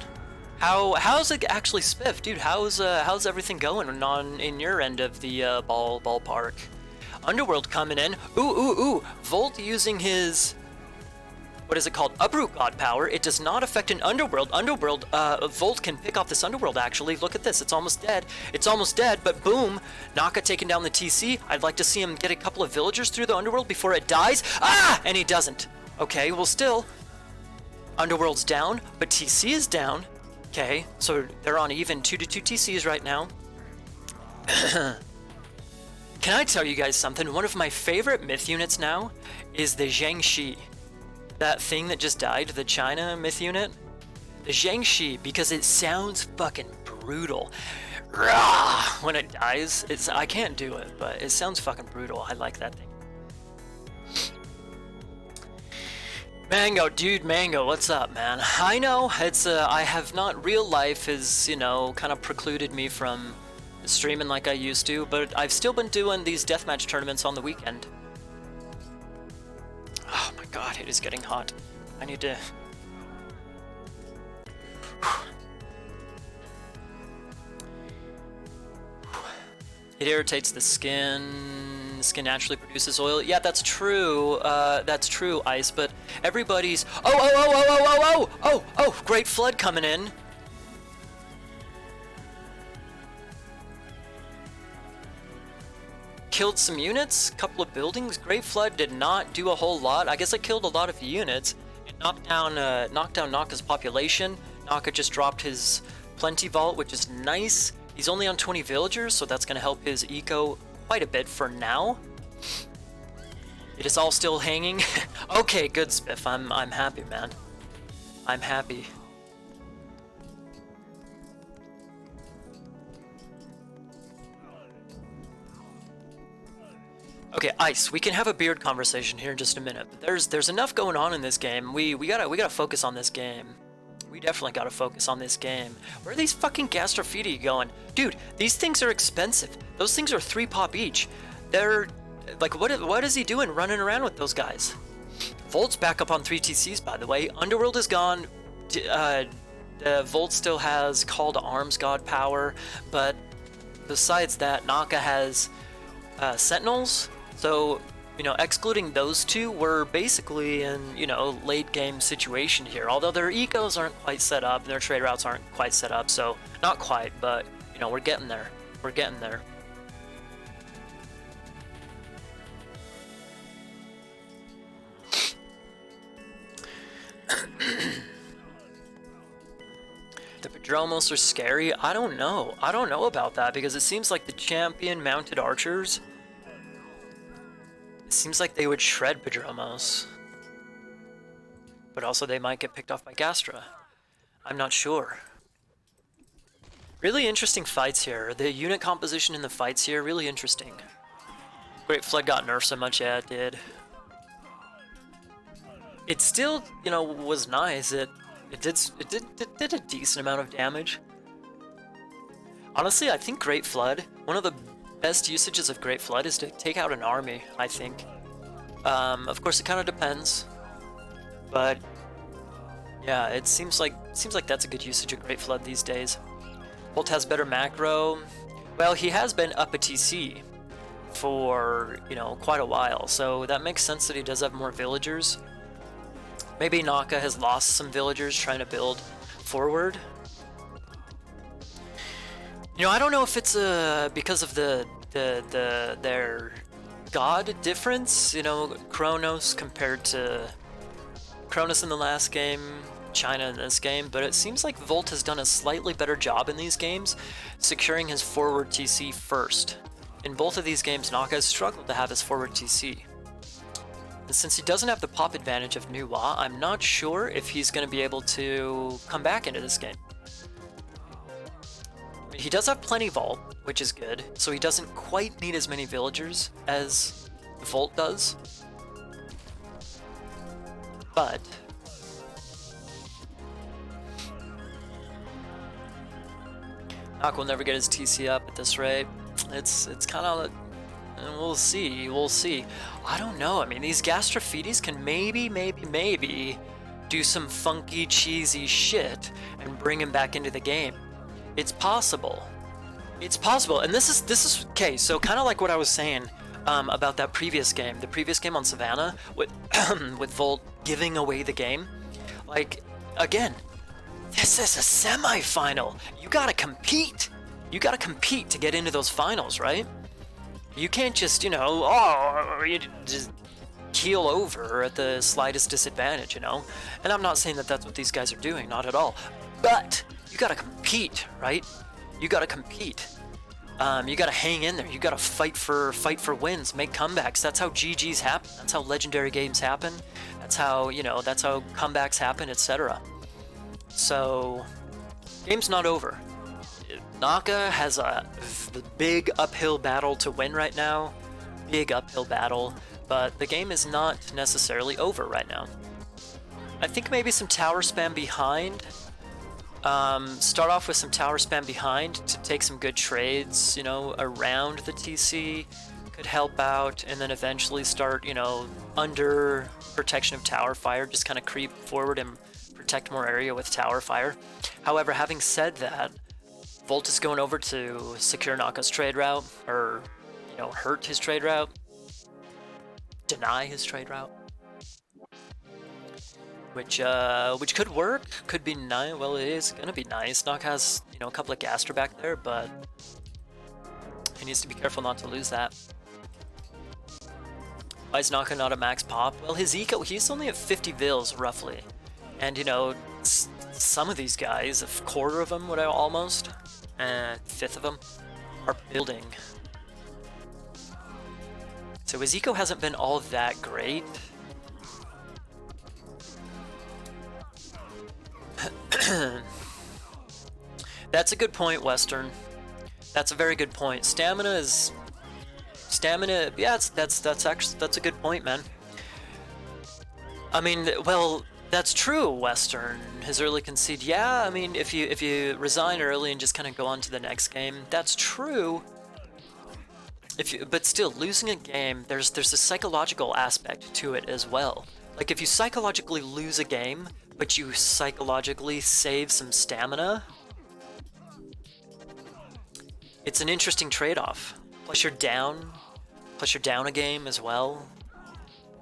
How's it actually, Spiff? Dude, how's everything going on in your end of the ballpark? Underworld coming in. Ooh. Volt using his... what is it called? Uproot God Power. It does not affect an Underworld. Volt can pick off this Underworld, actually. Look at this. It's almost dead. But boom. Naka taking down the TC. I'd like to see him get a couple of villagers through the Underworld before it dies. Ah! And he doesn't. Okay, well, still. Underworld's down, but TC is down. Okay, so they're on even 2-2 TCs right now. Can I tell you guys something? One of my favorite myth units now is the Zhangxi. That thing that just died, the China myth unit. The Zhangxi, because it sounds fucking brutal. Rah! When it dies, I can't do it, but it sounds fucking brutal. I like that thing. Mango, dude, Mango, what's up, man? I know, it's, I have not, real life has, you know, kind of precluded me from streaming like I used to, but I've still been doing these deathmatch tournaments on the weekend. Oh my god, it is getting hot. I need to... It irritates the skin. The skin naturally produces oil. Yeah, that's true. That's true, Ice. But everybody's. Oh! Great Flood coming in. Killed some units. Couple of buildings. Great Flood did not do a whole lot. I guess it killed a lot of units. It knocked down Naka's population. Naka just dropped his Plenty Vault, which is nice. He's only on 20 villagers, so that's going to help his eco quite a bit for now. It is all still hanging. Okay, good, Spiff. I'm happy, man. I'm happy. Okay, Ice, we can have a beard conversation here in just a minute. But there's enough going on in this game. We gotta focus on this game. We definitely gotta focus on this game. Where are these fucking Gastrophiti going? Dude, these things are expensive. Those things are 3 pop each. They're... Like, what is he doing running around with those guys? Volt's back up on 3 TCs, by the way. Underworld is gone. Volt still has Call to Arms God power. But besides that, Naka has Sentinels. So... You know, excluding those two, we're basically in, you know, late game situation here. Although their ecos aren't quite set up, their trade routes aren't quite set up, so not quite, but, you know, we're getting there. We're getting there. The Padromos are scary? I don't know. I don't know about that, because it seems like the champion mounted archers... Seems like they would shred Padromos. But also they might get picked off by Gastra. I'm not sure. Really interesting fights here. The unit composition in the fights here, really interesting. Great Flood got nerfed so much, yeah, it did. It still, you know, was nice. It did a decent amount of damage. Honestly, I think Great Flood, one of the best usages of Great Flood is to take out an army, I think. Of course, it kind of depends, but yeah, it seems like that's a good usage of Great Flood these days. Volt has better macro. Well, he has been up a TC for, you know, quite a while, so that makes sense that he does have more villagers. Maybe Naka has lost some villagers trying to build forward. You know, I don't know if it's because of their god difference, you know, Kronos compared to Kronos in the last game, China in this game, but it seems like Volt has done a slightly better job in these games securing his forward TC first. In both of these games, Naka has struggled to have his forward TC. And since he doesn't have the pop advantage of Nuwa, I'm not sure if he's going to be able to come back into this game. He does have plenty Vault, which is good, so he doesn't quite need as many villagers as Volt does. But Nock will never get his TC up at this rate. It's kind of, we'll see. I don't know. I mean, these Gastrophites can maybe do some funky, cheesy shit and bring him back into the game. It's possible. It's possible. And this is okay, so kind of like what I was saying about that previous game. The previous game on Savannah with with Volt giving away the game. Like, again, this is a semi-final. You gotta compete. You gotta compete to get into those finals, right? You can't just, you know, keel over at the slightest disadvantage, you know? And I'm not saying that that's what these guys are doing, not at all. But you gotta compete, right? You gotta compete. You gotta hang in there. You gotta fight for wins, make comebacks. That's how GGs happen. That's how legendary games happen. That's how, you know, that's how comebacks happen, etc. So, game's not over. Naka has a big uphill battle to win right now. Big uphill battle, but the game is not necessarily over right now. I think maybe some tower spam behind. Start off with some tower spam behind to take some good trades, you know, around the TC could help out, and then eventually start, you know, under protection of tower fire, just kind of creep forward and protect more area with tower fire. However, having said that, Volt is going over to secure Naka's trade route, or, you know, hurt his trade route, deny his trade route. Which could work, could be nice. Well, it is gonna be nice. Naka has, you know, a couple of Gaster back there, but he needs to be careful not to lose that. Why is Naka not at max pop? Well, his eco, he's only at 50 vils roughly, and you know, some of these guys, a quarter of them, almost, fifth of them, are building. So his eco hasn't been all that great. That's a good point, Western. That's a very good point. Stamina, yeah, that's a good point, man. I mean, well, that's true, Western. His early concede, yeah. I mean, if you resign early and just kind of go on to the next game, that's true. But still, losing a game, there's a psychological aspect to it as well. Like, if you psychologically lose a game, but you psychologically save some stamina, it's an interesting trade-off. Plus you're down a game as well.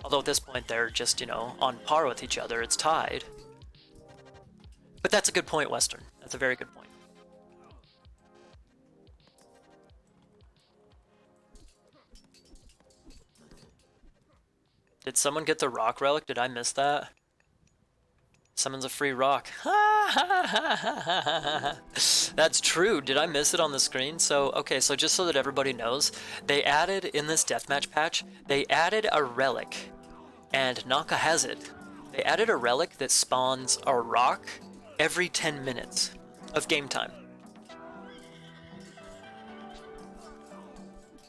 Although at this point they're just, you know, on par with each other, it's tied. But that's a good point, Western. That's a very good point. Did someone get the rock relic? Did I miss that? Summons a free rock. That's true. Did I miss it on the screen? So, okay, so just so that everybody knows, they added, in this deathmatch patch, they added a relic, and Naka has it. They added a relic that spawns a rock every 10 minutes of game time.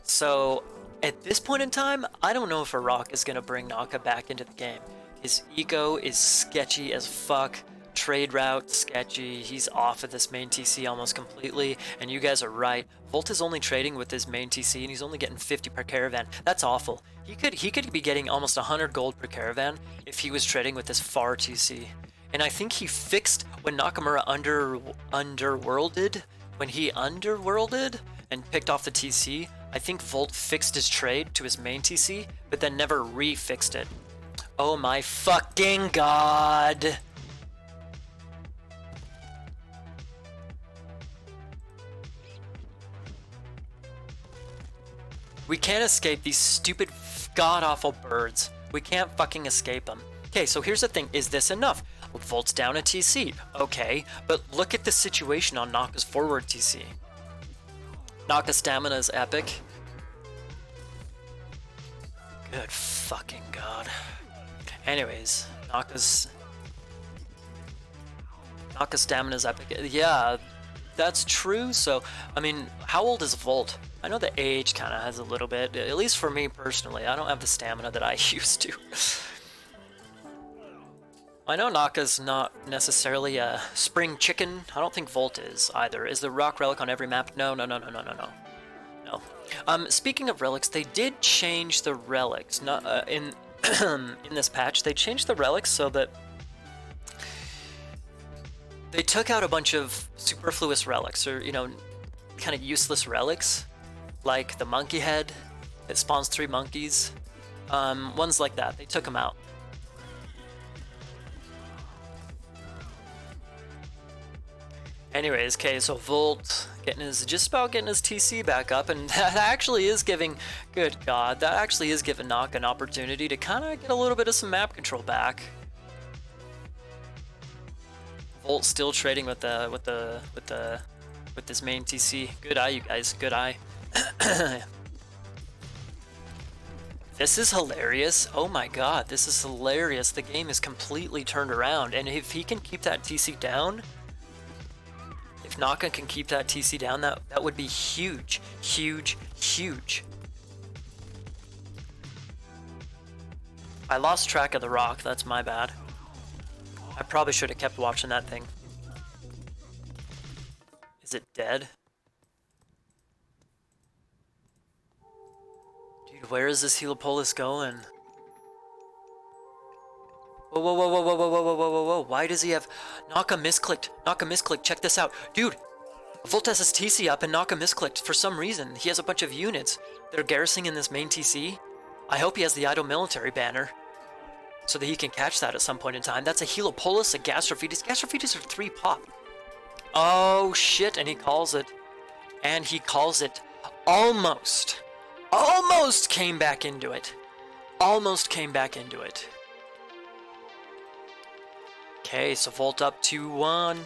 So, at this point in time, I don't know if a rock is going to bring Naka back into the game. His eco is sketchy as fuck. Trade route, sketchy. He's off of this main TC almost completely. And you guys are right. Volt is only trading with his main TC and he's only getting 50 per caravan. That's awful. He could be getting almost 100 gold per caravan if he was trading with this far TC. And I think he fixed when Nakamura underworlded. When he underworlded and picked off the TC, I think Volt fixed his trade to his main TC, but then never re-fixed it. Oh my fucking god! We can't escape these stupid god-awful birds. We can't fucking escape them. Okay, so here's the thing. Is this enough? Volt's down a TC. Okay, but look at the situation on Naka's forward TC. Naka's stamina is epic. Good fucking god. Anyways, Naka's stamina is epic. Yeah, that's true. So, I mean, how old is Volt? I know the age kind of has a little bit, at least for me personally. I don't have the stamina that I used to. I know Naka's not necessarily a spring chicken. I don't think Volt is either. Is the rock relic on every map? No. Speaking of relics, they did change the relics. Not in in this patch, they changed the relics so that they took out a bunch of superfluous relics, or, you know, kind of useless relics, like the monkey head that spawns 3 monkeys. Ones like that, they took them out. Anyways, okay, so Volt just about getting his TC back up, and that actually is giving, good God, that actually is giving Naka an opportunity to kind of get a little bit of some map control back. Volt still trading with this main TC. Good eye, you guys. Good eye. This is hilarious. Oh my God, this is hilarious. The game is completely turned around, and if he can keep that TC down, if Naka can keep that TC down, that would be huge, huge, huge. I lost track of the rock. That's my bad. I probably should have kept watching that thing. Is it dead? Dude, where is this Heliopolis going? Whoa, whoa, whoa, whoa, whoa, whoa, whoa, whoa, whoa, whoa. Why does he have... Naka misclicked. Naka misclicked. Check this out. Dude, Volt has his TC up and Naka misclicked for some reason. He has a bunch of units that are garrisoning in this main TC. I hope he has the idle military banner so that he can catch that at some point in time. That's a Heliopolis, a Gastrophetus. Gastrophetus are 3 pop. Oh, shit, and he calls it. And he calls it. Almost. Almost came back into it. Almost came back into it. Okay, so Volt up 2-1.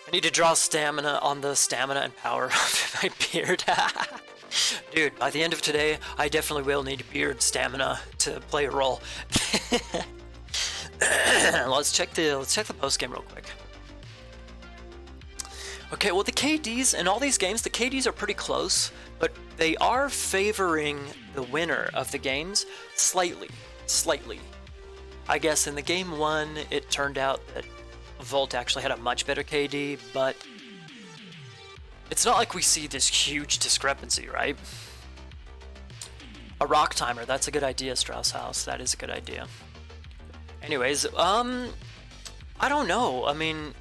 I need to draw stamina on the stamina and power of my beard. Dude, by the end of today, I definitely will need beard stamina to play a role. Let's check the post game real quick. Okay, well the KDs in all these games, the KDs are pretty close, but they are favoring the winner of the games slightly. I guess in the game 1, it turned out that Volt actually had a much better KD, but it's not like we see this huge discrepancy, right? A rock timer, that's a good idea, Strauss House. That is a good idea. Anyways, I don't know. I mean,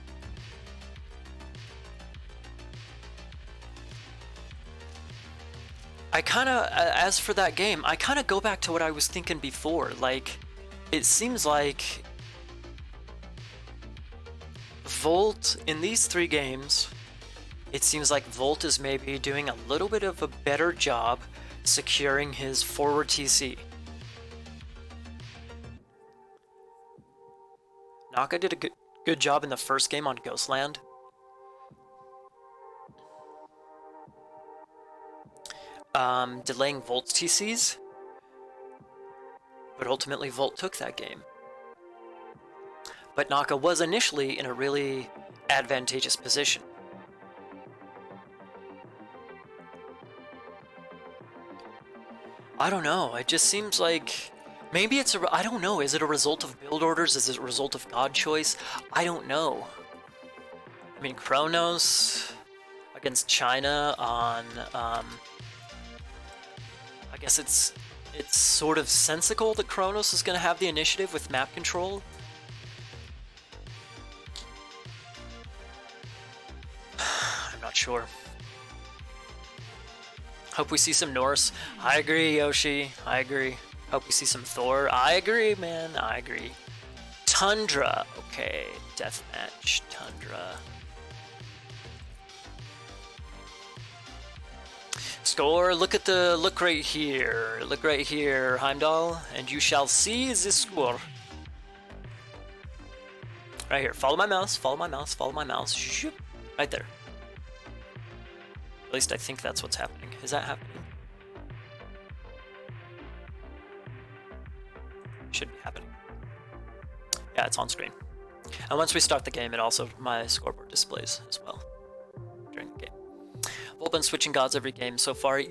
I kind of, as for that game, I kind of go back to what I was thinking before. Like, it seems like Volt, in these 3 games, it seems like Volt is maybe doing a little bit of a better job securing his forward TC. Naka did a good job in the first game on Ghostland. Delaying Volt's TCs, but ultimately Volt took that game. But Naka was initially in a really advantageous position. I don't know, it just seems like maybe it's I don't know, is it a result of build orders? Is it a result of God choice? I don't know. I mean, Kronos against China on, I guess it's sort of sensical that Kronos is going to have the initiative with map control. I'm not sure. Hope we see some Norse. I agree, Yoshi. I agree. Hope we see some Thor. I agree, man. I agree. Tundra. Okay. Deathmatch. Tundra. Score. Look right here. Look right here, Heimdall, and you shall see the score. Right here. Follow my mouse. Follow my mouse. Follow my mouse. Shoop. Right there. At least I think that's what's happening. Is that happening? Should be happening. Yeah, it's on screen. And once we start the game, it also, my scoreboard displays as well during the game. Volt been switching gods every game so far. Yeah.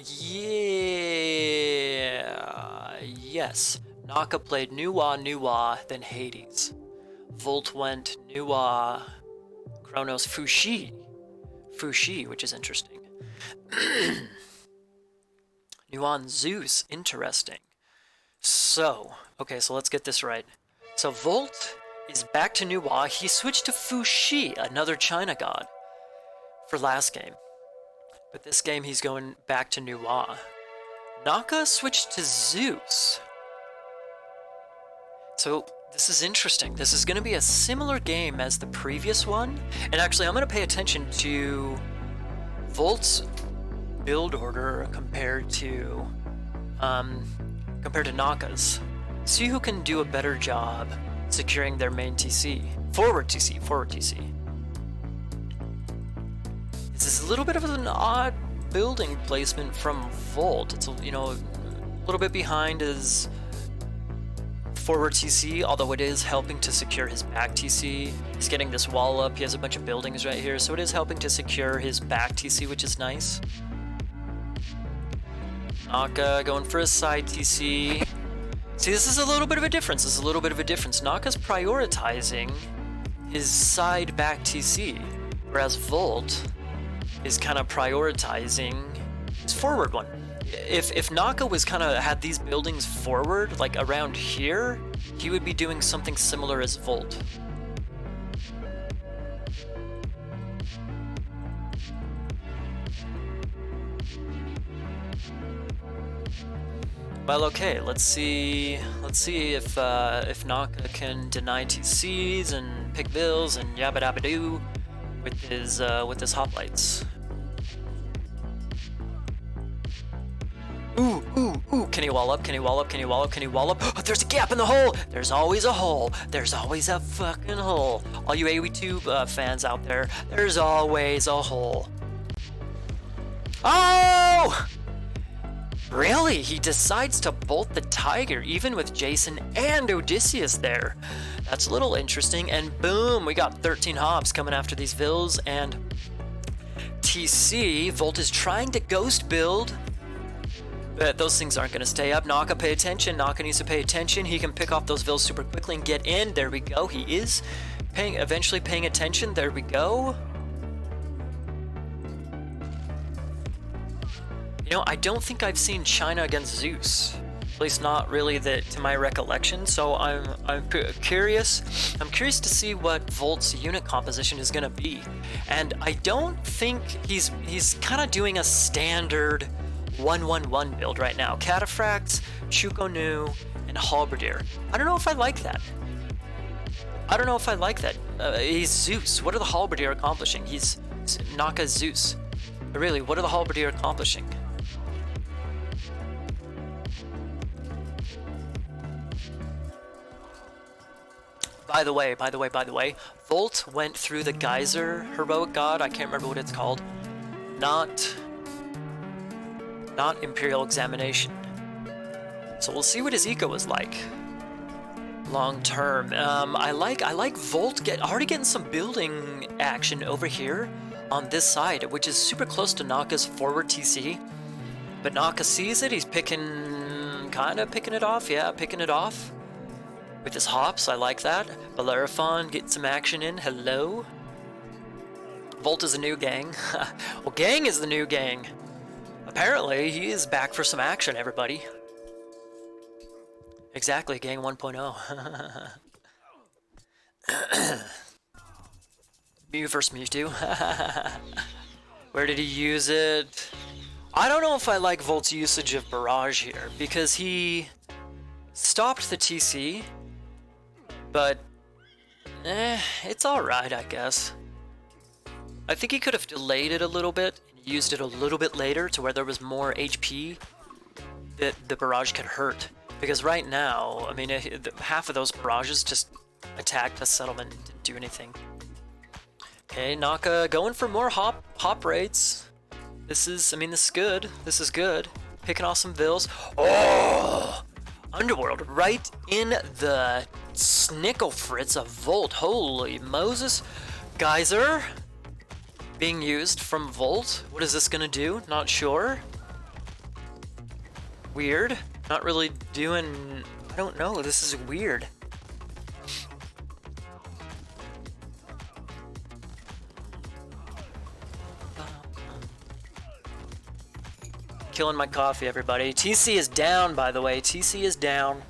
Yes. Naka played Nuwa, then Hades. Volt went Nuwa, Kronos, Fushi, which is interesting. Nuan Zeus, interesting. So, okay, so let's get this right. So Volt is back to Nuwa. He switched to Fushi, another China god, for last game. But this game he's going back to Nuwa. Naka switched to Zeus. So This is interesting. This is going to be a similar game as the previous one. And actually, I'm going to pay attention to Volt's build order compared to Naka's. See who can do a better job securing their main TC. Forward TC, forward TC. This is a little bit of an odd building placement from Volt. It's, you know, a little bit behind his forward TC, although it is helping to secure his back TC. He's getting this wall up. He has a bunch of buildings right here, so it is helping to secure his back TC, which is nice. Naka going for his side TC. See, this is a little bit of a difference. This is a little bit of a difference. Naka's prioritizing his side back TC, whereas Volt is kind of prioritizing his forward one. If Naka was kind of had these buildings forward, like around here, he would be doing something similar as Volt. Well, okay, let's see if Naka can deny TCs and pick bills and yabba dabba doo with his hoplites. Ooh, can he wall up? Can he wall up? Can he wall up? Can he wall up? Oh, there's a gap in the hole! There's always a hole. There's always a fucking hole. All you AoE2 fans out there, there's always a hole. Oh! Really? He decides to bolt the tiger, even with Jason and Odysseus there. That's a little interesting, and boom, we got 13 hops coming after these vills, and TC, Volt is trying to ghost build, but those things aren't going to stay up. Naka, pay attention. Naka needs to pay attention. He can pick off those vills super quickly and get in. There we go. He is eventually paying attention. There we go. You know, I don't think I've seen China against Zeus, at least not really to my recollection. So I'm curious. I'm curious to see what Volt's unit composition is gonna be, and I don't think he's kind of doing a standard 1-1-1 build right now. Cataphracts, Chukonu, and Halberdier. I don't know if I like that. He's Zeus. What are the Halberdier accomplishing? He's Naka's Zeus. But really, what are the Halberdier accomplishing? By the way, Volt went through the Geyser Heroic God. I can't remember what it's called. Not Imperial Examination. So we'll see what his eco is like long term. I like Volt already getting some building action over here on this side, which is super close to Naka's forward TC. But Naka sees it. He's picking it off. Yeah, picking it off. With his hops, I like that. Bellerophon getting some action in. Hello. Volt is a new gang. Well, gang is the new gang. Apparently, he is back for some action, everybody. Exactly, gang 1.0. Mew vs. Mewtwo. Where did he use it? I don't know if I like Volt's usage of Barrage here, because he stopped the TC, but it's alright, I guess. I think he could have delayed it a little bit, and used it a little bit later to where there was more HP that the Barrage could hurt. Because right now, I mean, half of those barrages just attacked a settlement and didn't do anything. Okay, Naka going for more hop rates. This is good. This is good. Picking off some vills. Oh! Underworld right in the snickle fritz of Volt. Holy Moses. Geyser being used from Volt. What is this gonna do? Not sure. Weird. Not really doing... I don't know. This is weird. Killing my coffee, everybody. TC is down, by the way. TC is down.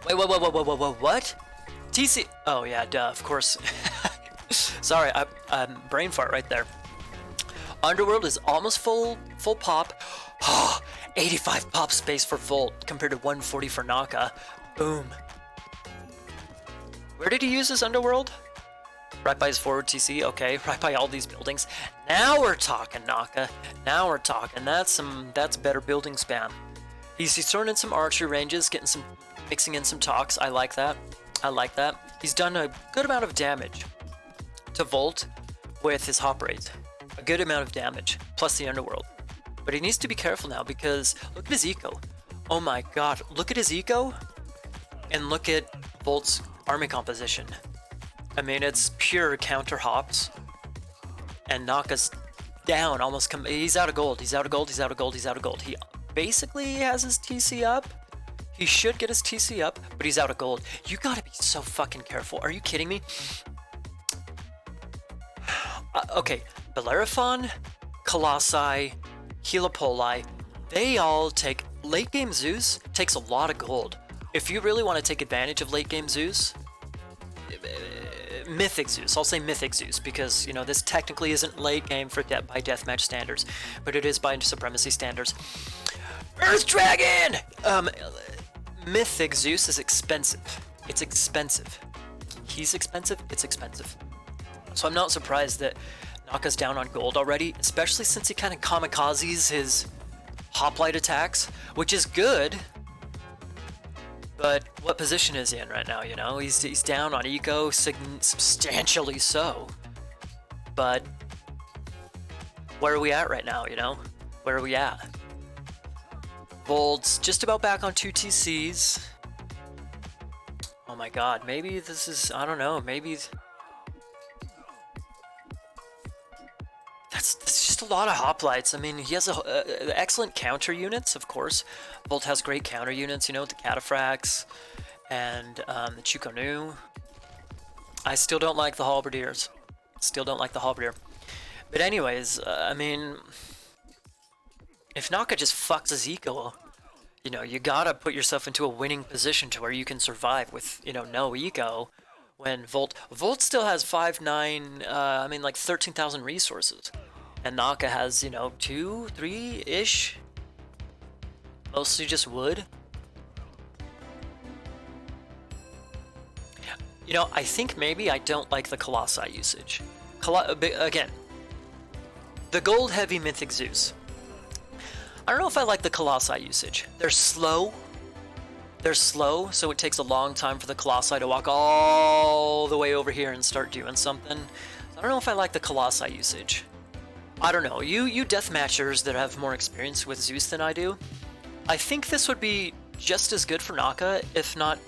Wait, what? TC... Oh, yeah, duh, of course. Sorry, brain fart right there. Underworld is almost full pop. 85 pop space for Volt compared to 140 for Naka. Boom. Where did he use his Underworld? Right by his forward TC, okay. Right by all these buildings. Now we're talking, Naka. Now we're talking. That's better building spam. He's throwing in some archery ranges, mixing in some talks. I like that. I like that. He's done a good amount of damage to Volt with his hop rate. A good amount of damage, plus the Underworld. But he needs to be careful now because look at his eco. Oh my god, look at his eco and look at Volt's army composition. I mean, it's pure counter hops. And Naka's down, he's out of gold, he's out of gold, he's out of gold, he's out of gold. He basically has his TC up. He should get his TC up, but he's out of gold. You gotta be so fucking careful. Are you kidding me? Okay, Bellerophon, Colossi, Helipoli, they all take... Late game Zeus takes a lot of gold. If you really want to take advantage of late game Zeus, Mythic Zeus, I'll say Mythic Zeus, because, you know, this technically isn't late game by deathmatch standards, but it is by supremacy standards. Earth Dragon! Mythic Zeus is expensive. It's expensive. He's expensive, it's expensive. So I'm not surprised that Naka's down on gold already, especially since he kind of kamikazes his hoplite attacks, which is good. But what position is he in right now, you know? He's down on eco, substantially so. But where are we at right now, you know? Where are we at? Volt's just about back on 2 TCs. Oh my god, maybe this is, I don't know, maybe... That's just a lot of hoplites. I mean, he has excellent counter units, of course. Volt has great counter units, you know, with the Cataphracts and the Chukonu. I still don't like the Halberdiers. Still don't like the Halberdier. But anyways, I mean, if Naka just fucks his eco, you know, you gotta put yourself into a winning position to where you can survive with, you know, no eco. When Volt still has 5,9, I mean, like 13,000 resources. And Naka has, you know, 2, 3-ish. Mostly just wood. You know, I think maybe I don't like the Colossi usage. Again, the gold heavy Mythic Zeus. I don't know if I like the Colossi usage. They're slow. They're slow, so it takes a long time for the Colossi to walk all the way over here and start doing something. I don't know if I like the Colossi usage. I don't know. You deathmatchers that have more experience with Zeus than I do, I think this would be just as good for Naka, if not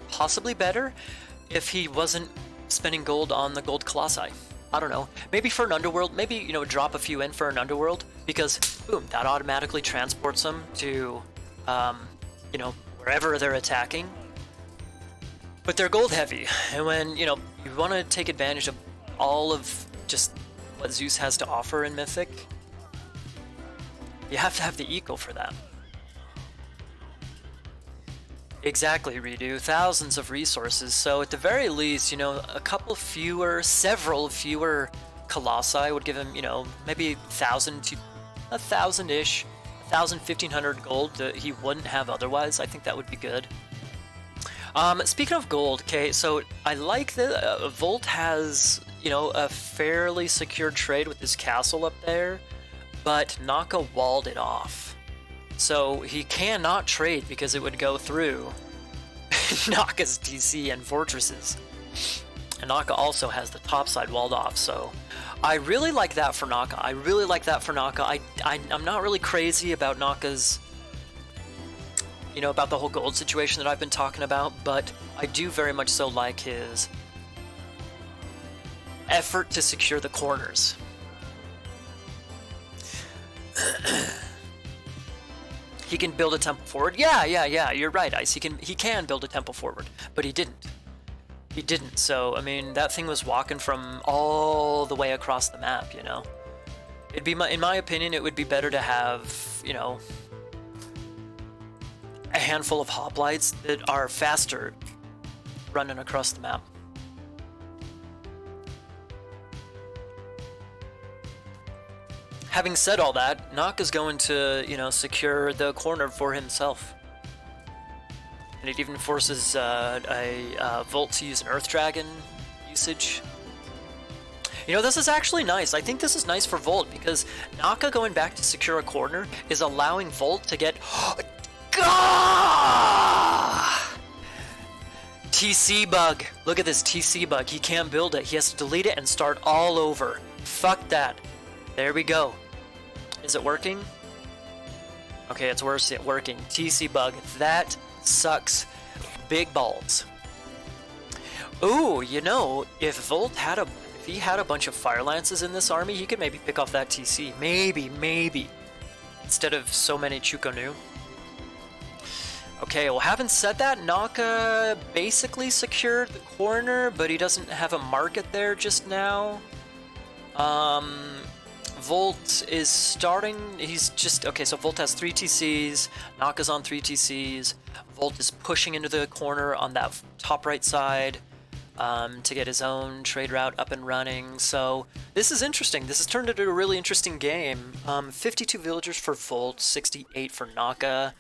possibly better, if he wasn't spending gold on the gold Colossi. I don't know. Maybe for an Underworld, maybe, you know, drop a few in for an Underworld, because, boom, that automatically transports them to, you know, wherever they're attacking. But they're gold heavy, and when, you know, you want to take advantage of all of just what Zeus has to offer in Mythic, you have to have the eco for that. Exactly, Redo. Thousands of resources, so at the very least, you know, several fewer Colossi would give him, you know, maybe 1,000 to 1,000-ish, 1,000, 1,500 gold that he wouldn't have otherwise. I think that would be good. Speaking of gold, okay, so I like that Volt has, you know, a fairly secure trade with his castle up there, but Naka walled it off. So he cannot trade because it would go through Naka's DC and fortresses. And Naka also has the top side walled off, so I really like that for Naka. I really like that for Naka. I'm not really crazy about Naka's, you know, about the whole gold situation that I've been talking about, but I do very much so like his effort to secure the corners. He can build a temple forward. Yeah, you're right, Ice. He can build a temple forward, but he didn't. He didn't, so, I mean, that thing was walking from all the way across the map, you know? It'd be, in my opinion, it would be better to have, you know, a handful of hoplites that are faster running across the map. Having said all that, Naka's going to, you know, secure the corner for himself. And it even forces Volt to use an Earth Dragon usage. You know, this is actually nice. I think this is nice for Volt because Naka going back to secure a corner is allowing Volt to get... TC bug. Look at this TC bug. He can't build it. He has to delete it and start all over. Fuck that. There we go. Is it working? Okay, it's working. TC bug. That sucks. Big balls. Ooh, you know, if Volt had if he had a bunch of Fire Lances in this army, he could maybe pick off that TC. Maybe. Instead of so many Chukonu. Okay, well, having said that, Naka basically secured the corner, but he doesn't have a market there just now. Volt is starting, he's just, okay, so Volt has 3 TCs, Naka's on 3 TCs, Volt is pushing into the corner on that top right side to get his own trade route up and running, so this is interesting. This has turned into a really interesting game. 52 villagers for Volt, 68 for Naka.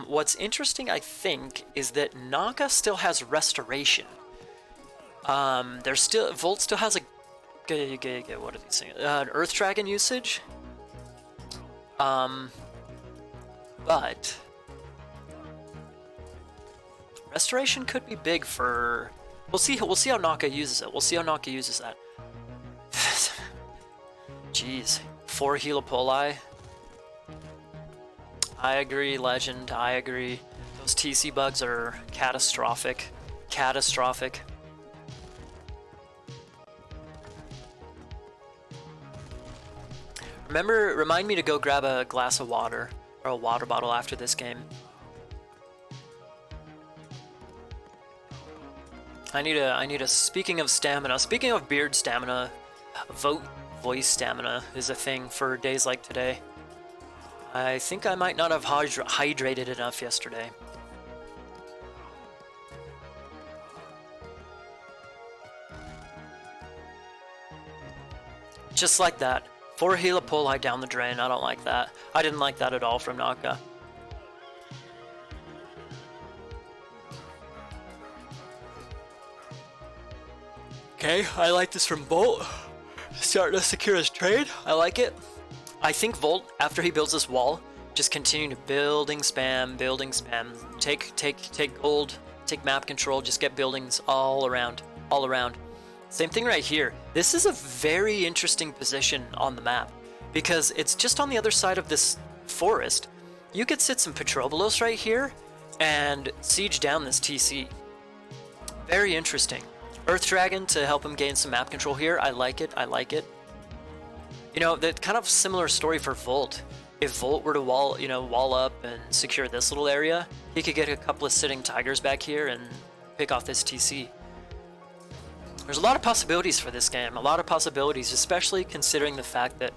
What's interesting, I think, is that Naka still has restoration. Volt still has a what are these things? An Earth Dragon usage. But restoration could be big for. We'll see how Naka uses it. We'll see how Naka uses that. Jeez, 4 Helipoli. I agree, Legend. I agree. Those TC bugs are catastrophic. Catastrophic. Remind me to go grab a glass of water or a water bottle after this game. I need a speaking of stamina, speaking of beard stamina, voice stamina is a thing for days like today. I think I might not have hydrated enough yesterday. Just like that. 4 Helipoli down the drain. I don't like that. I didn't like that at all from Naka. Okay, I like this from Volt. Starting to secure his trade. I like it. I think Volt, after he builds this wall, just continue to building spam. Take gold, take map control, just get buildings all around. Same thing right here. This is a very interesting position on the map because it's just on the other side of this forest. You could sit some Petrobolos right here and siege down this TC. Very interesting. Earth Dragon to help him gain some map control here. I like it. You know, that kind of similar story for Volt. If Volt were to wall up and secure this little area, he could get a couple of sitting tigers back here and pick off this TC. There's a lot of possibilities for this game. A lot of possibilities, especially considering the fact that,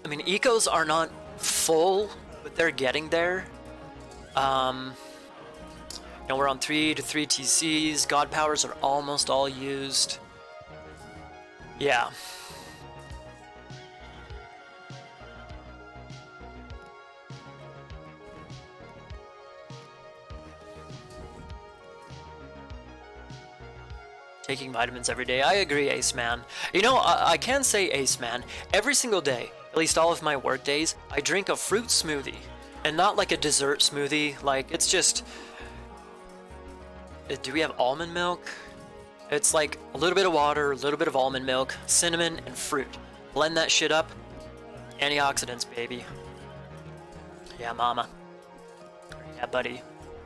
I mean, ecos are not full, but they're getting there. You know, we're on 3 to 3 TCs. God powers are almost all used. Yeah. Taking vitamins every day. I agree, Ace Man. You know, I can say, Ace Man, every single day, at least all of my work days, I drink a fruit smoothie. And not like a dessert smoothie, like, it's just... Do we have almond milk? It's like a little bit of water, a little bit of almond milk, cinnamon, and fruit. Blend that shit up. Antioxidants, baby. Yeah, mama. Yeah, buddy.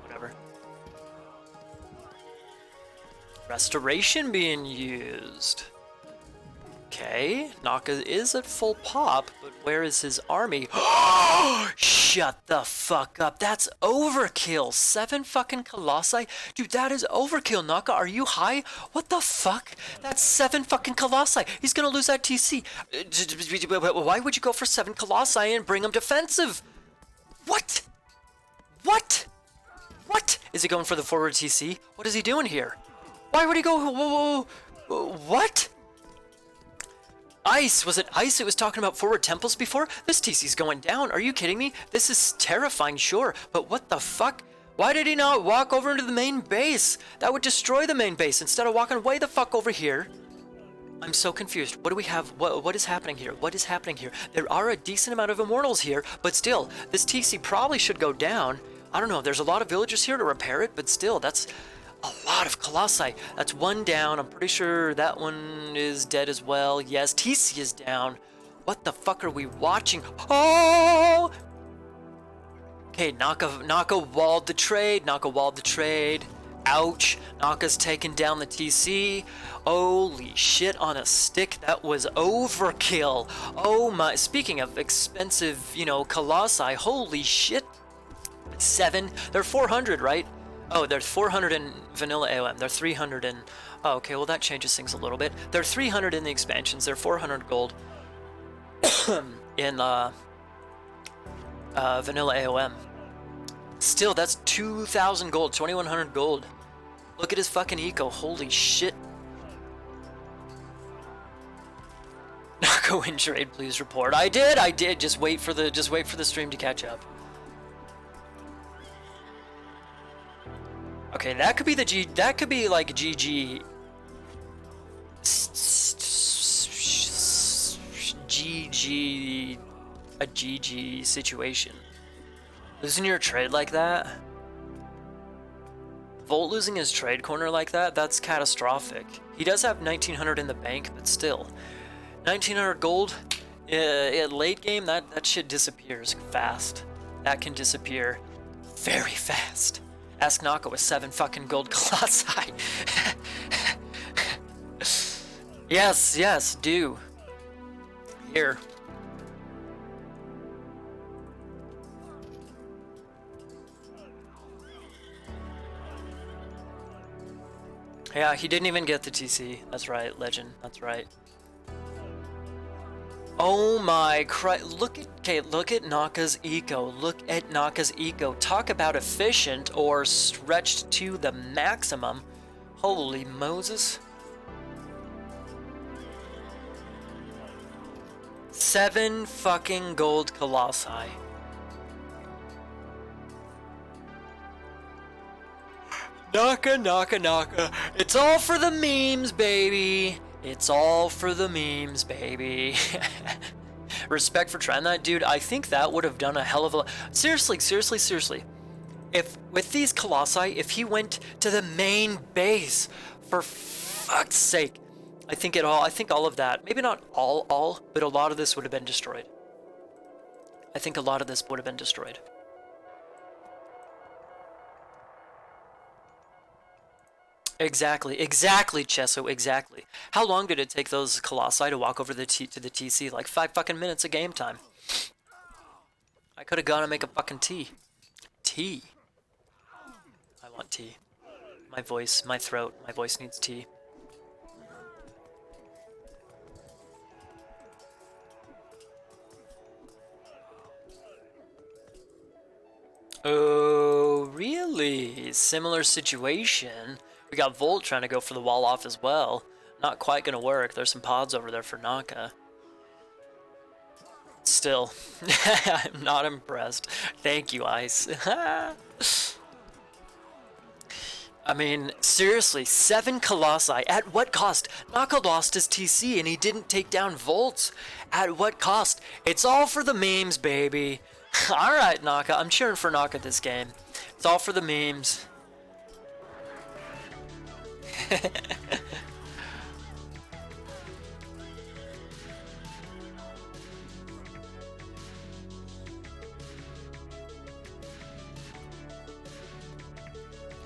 Whatever. Restoration being used. Okay, Naka is at full pop, but where is his army? Shut the fuck up. That's overkill. 7 fucking Colossi? Dude, that is overkill, Naka. Are you high? What the fuck? That's 7 fucking Colossi. He's gonna lose that TC. Why would you go for 7 Colossi and bring him defensive? What? What? What? Is he going for the forward TC? What is he doing here? Why would he go? Whoa, what? Ice! Was it ice? It was talking about forward temples before? This TC's going down. Are you kidding me? This is terrifying, sure. But what the fuck? Why did he not walk over into the main base? That would destroy the main base instead of walking way the fuck over here. I'm so confused. What do we have? What is happening here? What is happening here? There are a decent amount of immortals here, but still, this TC probably should go down. I don't know. There's a lot of villagers here to repair it, but still, that's a lot of colossi. That's one down. I'm pretty sure that one is dead as well. Yes, TC is down. What the fuck are we watching? Oh! Okay, Naka walled the trade. Naka walled the trade. Ouch. Naka's taken down the TC. Holy shit on a stick. That was overkill. Oh my. Speaking of expensive, you know, colossi. Holy shit. 7. They're 400, right? Oh, they're 400 in vanilla AOM. They're 300 in... Oh, okay, well that changes things a little bit. They're 300 in the expansions. They're 400 gold in vanilla AOM. Still, that's 2,000 gold, 2,100 gold. Look at his fucking eco. Holy shit. Go in trade, please report. I did. Just wait for the stream to catch up. Okay, that could be the G. That could be like GG. GG. A GG situation. Losing your trade like that? Volt losing his trade corner like that? That's catastrophic. He does have 1,900 in the bank, but still. 1,900 gold at late game, that shit disappears fast. That can disappear very fast. Ask Naka with 7 fucking gold colossi. Yes, do. Here. Yeah, he didn't even get the TC. That's right, legend. That's right. Oh my Christ. Look at Naka's eco. Look at Naka's eco. Talk about efficient or stretched to the maximum. Holy Moses. 7 fucking gold colossi. Naka. It's all for the memes, baby. It's all for the memes, baby. Respect for trying that, dude. I think that would have done a hell of a... Seriously. If, with these colossi, if he went to the main base, for fuck's sake, I think all of that, maybe not all, but a lot of this would have been destroyed. I think a lot of this would have been destroyed. Exactly, Chesso, exactly. How long did it take those colossi to walk over to the TC? Like 5 fucking minutes of game time. I could have gone and make a fucking tea. Tea. I want tea. My voice, my throat, my voice needs tea. Oh, really? Similar situation. We got Volt trying to go for the wall off as well. Not quite gonna work. There's some pods over there for Naka. Still, I'm not impressed. Thank you, Ice. I mean, seriously, 7 colossi. At what cost? Naka lost his TC and he didn't take down Volts. At what cost? It's all for the memes, baby. Alright, Naka. I'm cheering for Naka this game. It's all for the memes.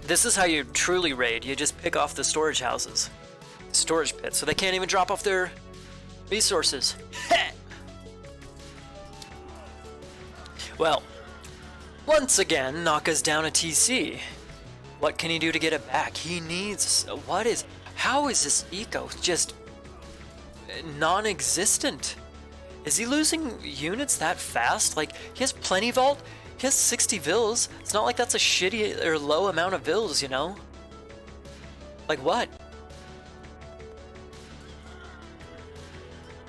This is how you truly raid. You just pick off the storage houses. Storage pits, so they can't even drop off their resources. Well, once again, Naka's down a TC. What can he do to get it back? He needs... How is this eco just non-existent? Is he losing units that fast? Like, he has plenty vault. He has 60 vills. It's not like that's a shitty or low amount of vills, you know? Like what?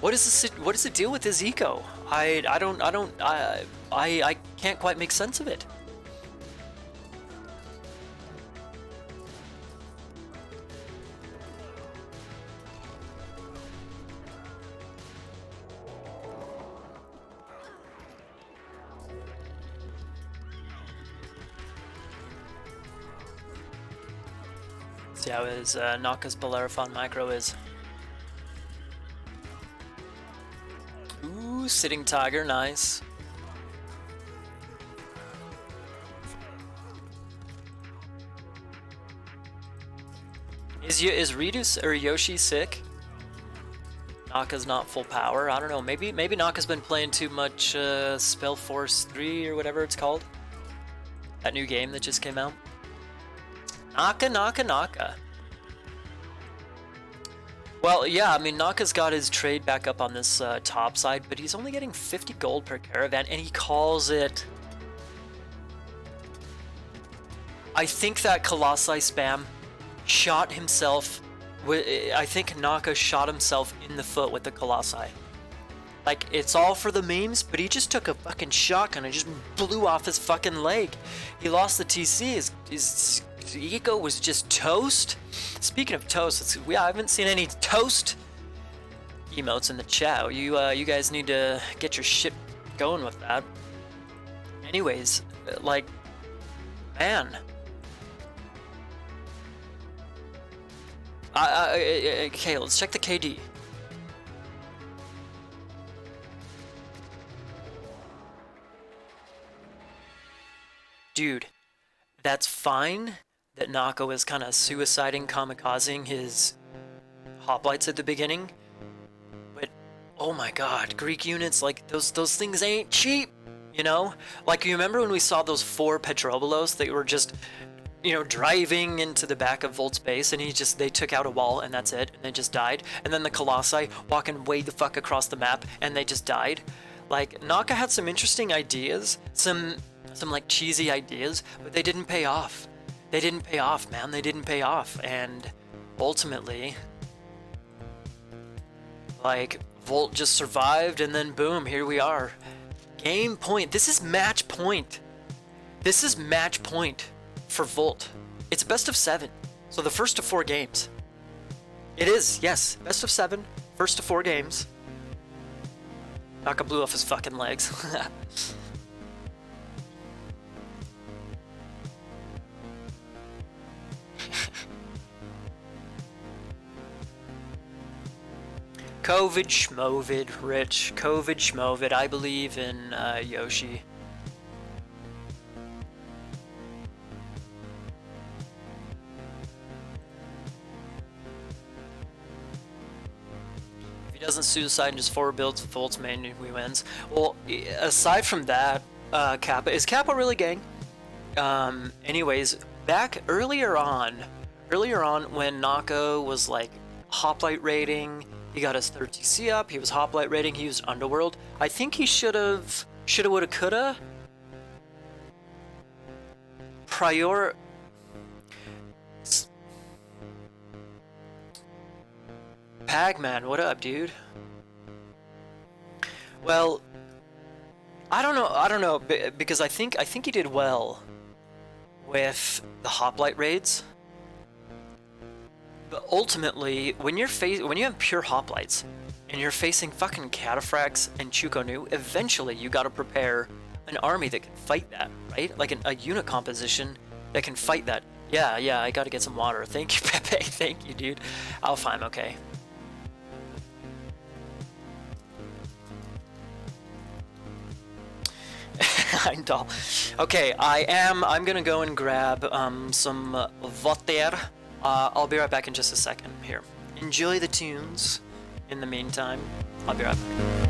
What is the deal with his eco? I can't quite make sense of it. See how his Naka's Bellerophon micro is. Ooh, sitting tiger, nice. Is Ridus or Yoshi sick? Naka's not full power. I don't know. Maybe Naka's been playing too much Spell Force 3 or whatever it's called. That new game that just came out. Naka. Well, yeah, I mean, Naka's got his trade back up on this top side, but he's only getting 50 gold per caravan, and he calls it... I think that Colossi spam shot himself... I think Naka shot himself in the foot with the Colossi. Like, it's all for the memes, but he just took a fucking shotgun and just blew off his fucking leg. He lost the TC, his eco was just toast. Speaking of toast, I haven't seen any toast emotes in the chat. You guys need to get your shit going with that. Anyways, like, man. Okay, let's check the KD. Dude, that's fine that Nako is kind of suiciding, kamikazing his hoplites at the beginning, but oh my god, Greek units, like, those things ain't cheap, you know? Like, you remember when we saw those 4 Petrobolos that were just, you know, driving into the back of Volt's base, and they took out a wall, and that's it, and they just died, and then the Colossi walking way the fuck across the map, and they just died. Like, Naka had some interesting ideas, some like cheesy ideas, but they didn't pay off. They didn't pay off, man. They didn't pay off. And ultimately, like, Volt just survived, and then boom, here we are. Game point. This is match point. This is match point for Volt. It's best of 7. So the first of 4 games. It is, yes. Best of 7. First of 4 games. Naka blew off his fucking legs. COVID schmovid, Rich. COVID schmovid. I believe in Yoshi. If he doesn't suicide and just forward builds Volt's main, he wins. Well, aside from that, Kappa. Is Kappa really gang? Anyways, back earlier on when Naka was like hoplite rating, he got his 3rd TC up, he was hoplite rating, he used Underworld. I think he shoulda, woulda, coulda. Pagman, what up, dude? Well, I don't know, because I think he did well with the hoplite raids. But ultimately, when you have pure hoplites and you're facing fucking Cataphracts and Chukonu, eventually you gotta prepare an army that can fight that, right? Like a unit composition that can fight that. Yeah, I gotta get some water. Thank you, Pepe. Thank you, dude. Alpha, I'm okay. Okay, I'm gonna go and grab some water. I'll be right back in just a second here. Enjoy the tunes. In the meantime, I'll be right back.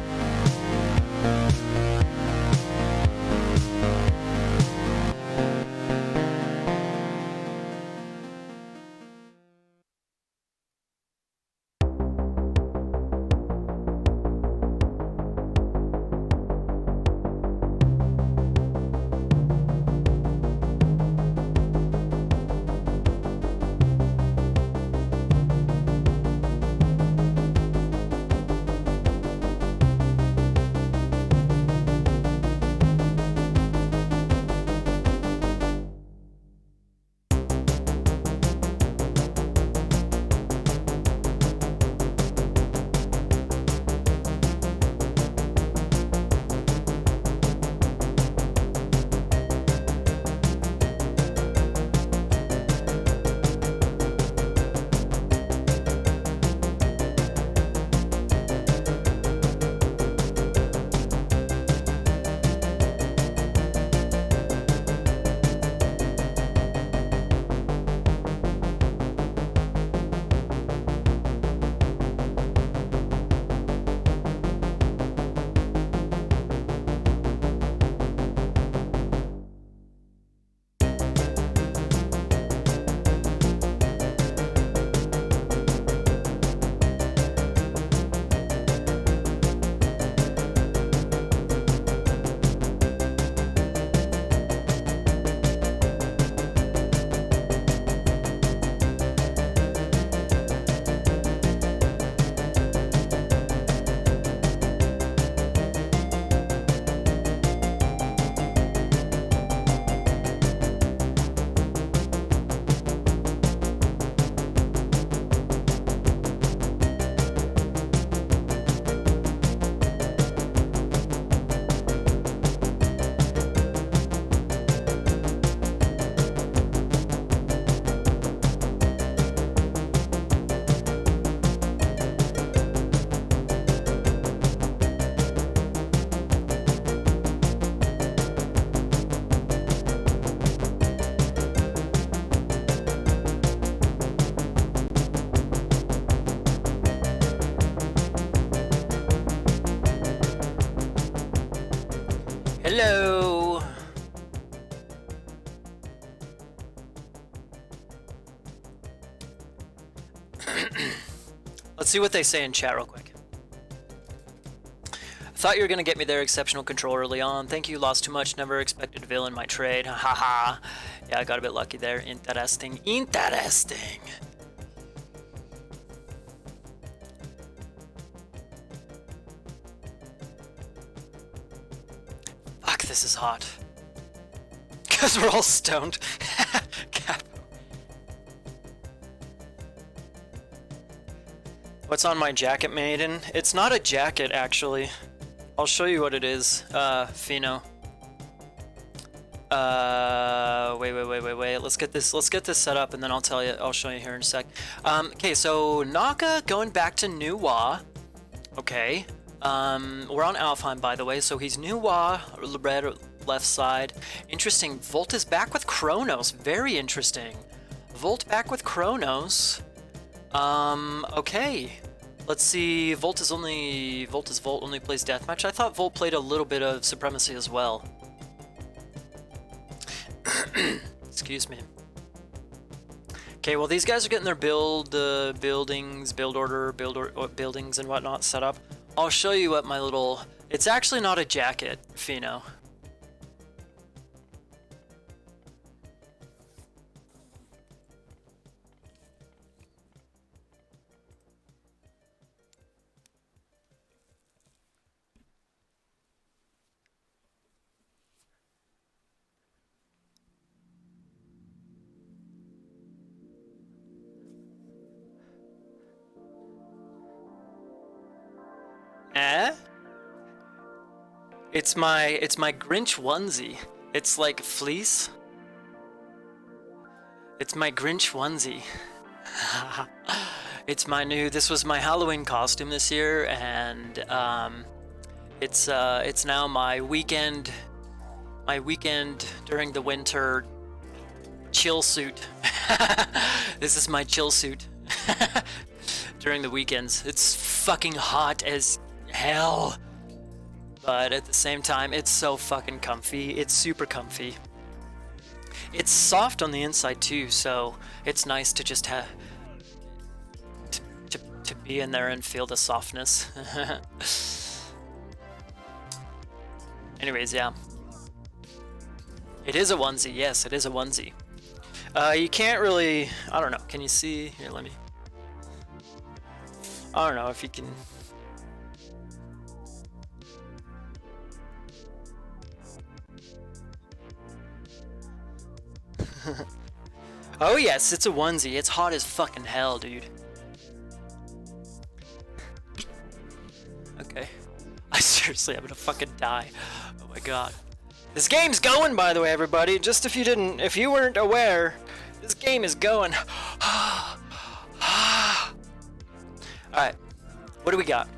Hello. Let's see what they say in chat real quick. Thought you were gonna get me there. Exceptional control early on. Thank you. Lost too much. Never expected to villain my trade. Haha. Yeah, I got a bit lucky there. Interesting. Interesting. Fuck, this is hot. Because we're all stoned. Cap. What's on my jacket, Maiden? It's not a jacket, actually. I'll show you what it is, Fino. Wait. Let's get this set up, and then I'll tell you. I'll show you here in a sec. Okay, so Naka going back to New Wa. Okay. We're on Alfheim, by the way. So he's New Wa, red left side. Interesting. Volt is back with Kronos. Very interesting. Volt back with Kronos. Okay. Let's see. Volt only plays deathmatch. I thought Volt played a little bit of Supremacy as well. Excuse me. Okay, well these guys are getting their buildings and whatnot set up. I'll show you what my little. It's actually not a jacket, Fino. It's my Grinch onesie. It's like fleece. It's my Grinch onesie. It's my new. This was my Halloween costume this year, and it's now my weekend during the winter chill suit. This is my chill suit during the weekends. It's fucking hot as hell, but at the same time, it's so fucking comfy. It's super comfy. It's soft on the inside too, so it's nice to just have to be in there and feel the softness. Anyways, yeah. It is a onesie. Yes, it is a onesie. You can't really. I don't know. Can you see? Here, let me. I don't know if you can. Oh yes, it's a onesie. It's hot as fucking hell, dude. Okay. I'm gonna fucking die. Oh my god. This game's going, by the way, everybody. Just if you weren't aware, this game is going. Alright. What do we got?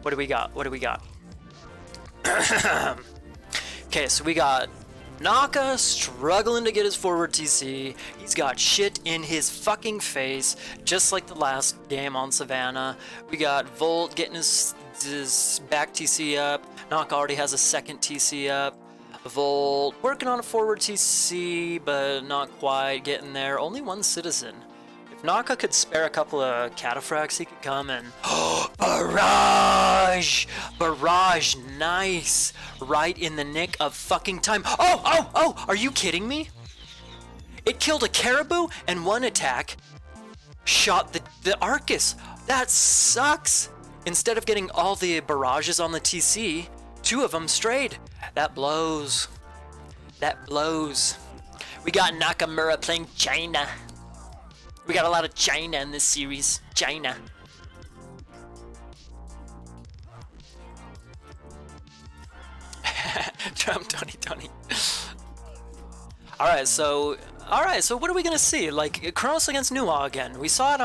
Okay, so we got Naka struggling to get his forward TC. He's got shit in his fucking face, just like the last game on Savannah. We got Volt getting his back TC up. Naka already has a second TC up. Volt working on a forward TC, but not quite getting there. Only one citizen. If Naka could spare a couple of cataphracts, he could come and barrage! Barrage, nice! Right in the nick of fucking time. Oh! Are you kidding me? It killed a caribou and one attack shot the Arcus. That sucks! Instead of getting all the barrages on the TC, 2 of them strayed. That blows. That blows. We got Nakamura playing China. We got a lot of China in this series. China. Trump, Tony. Alright, so what are we gonna see? Like Kronos against Nuwa again. We saw it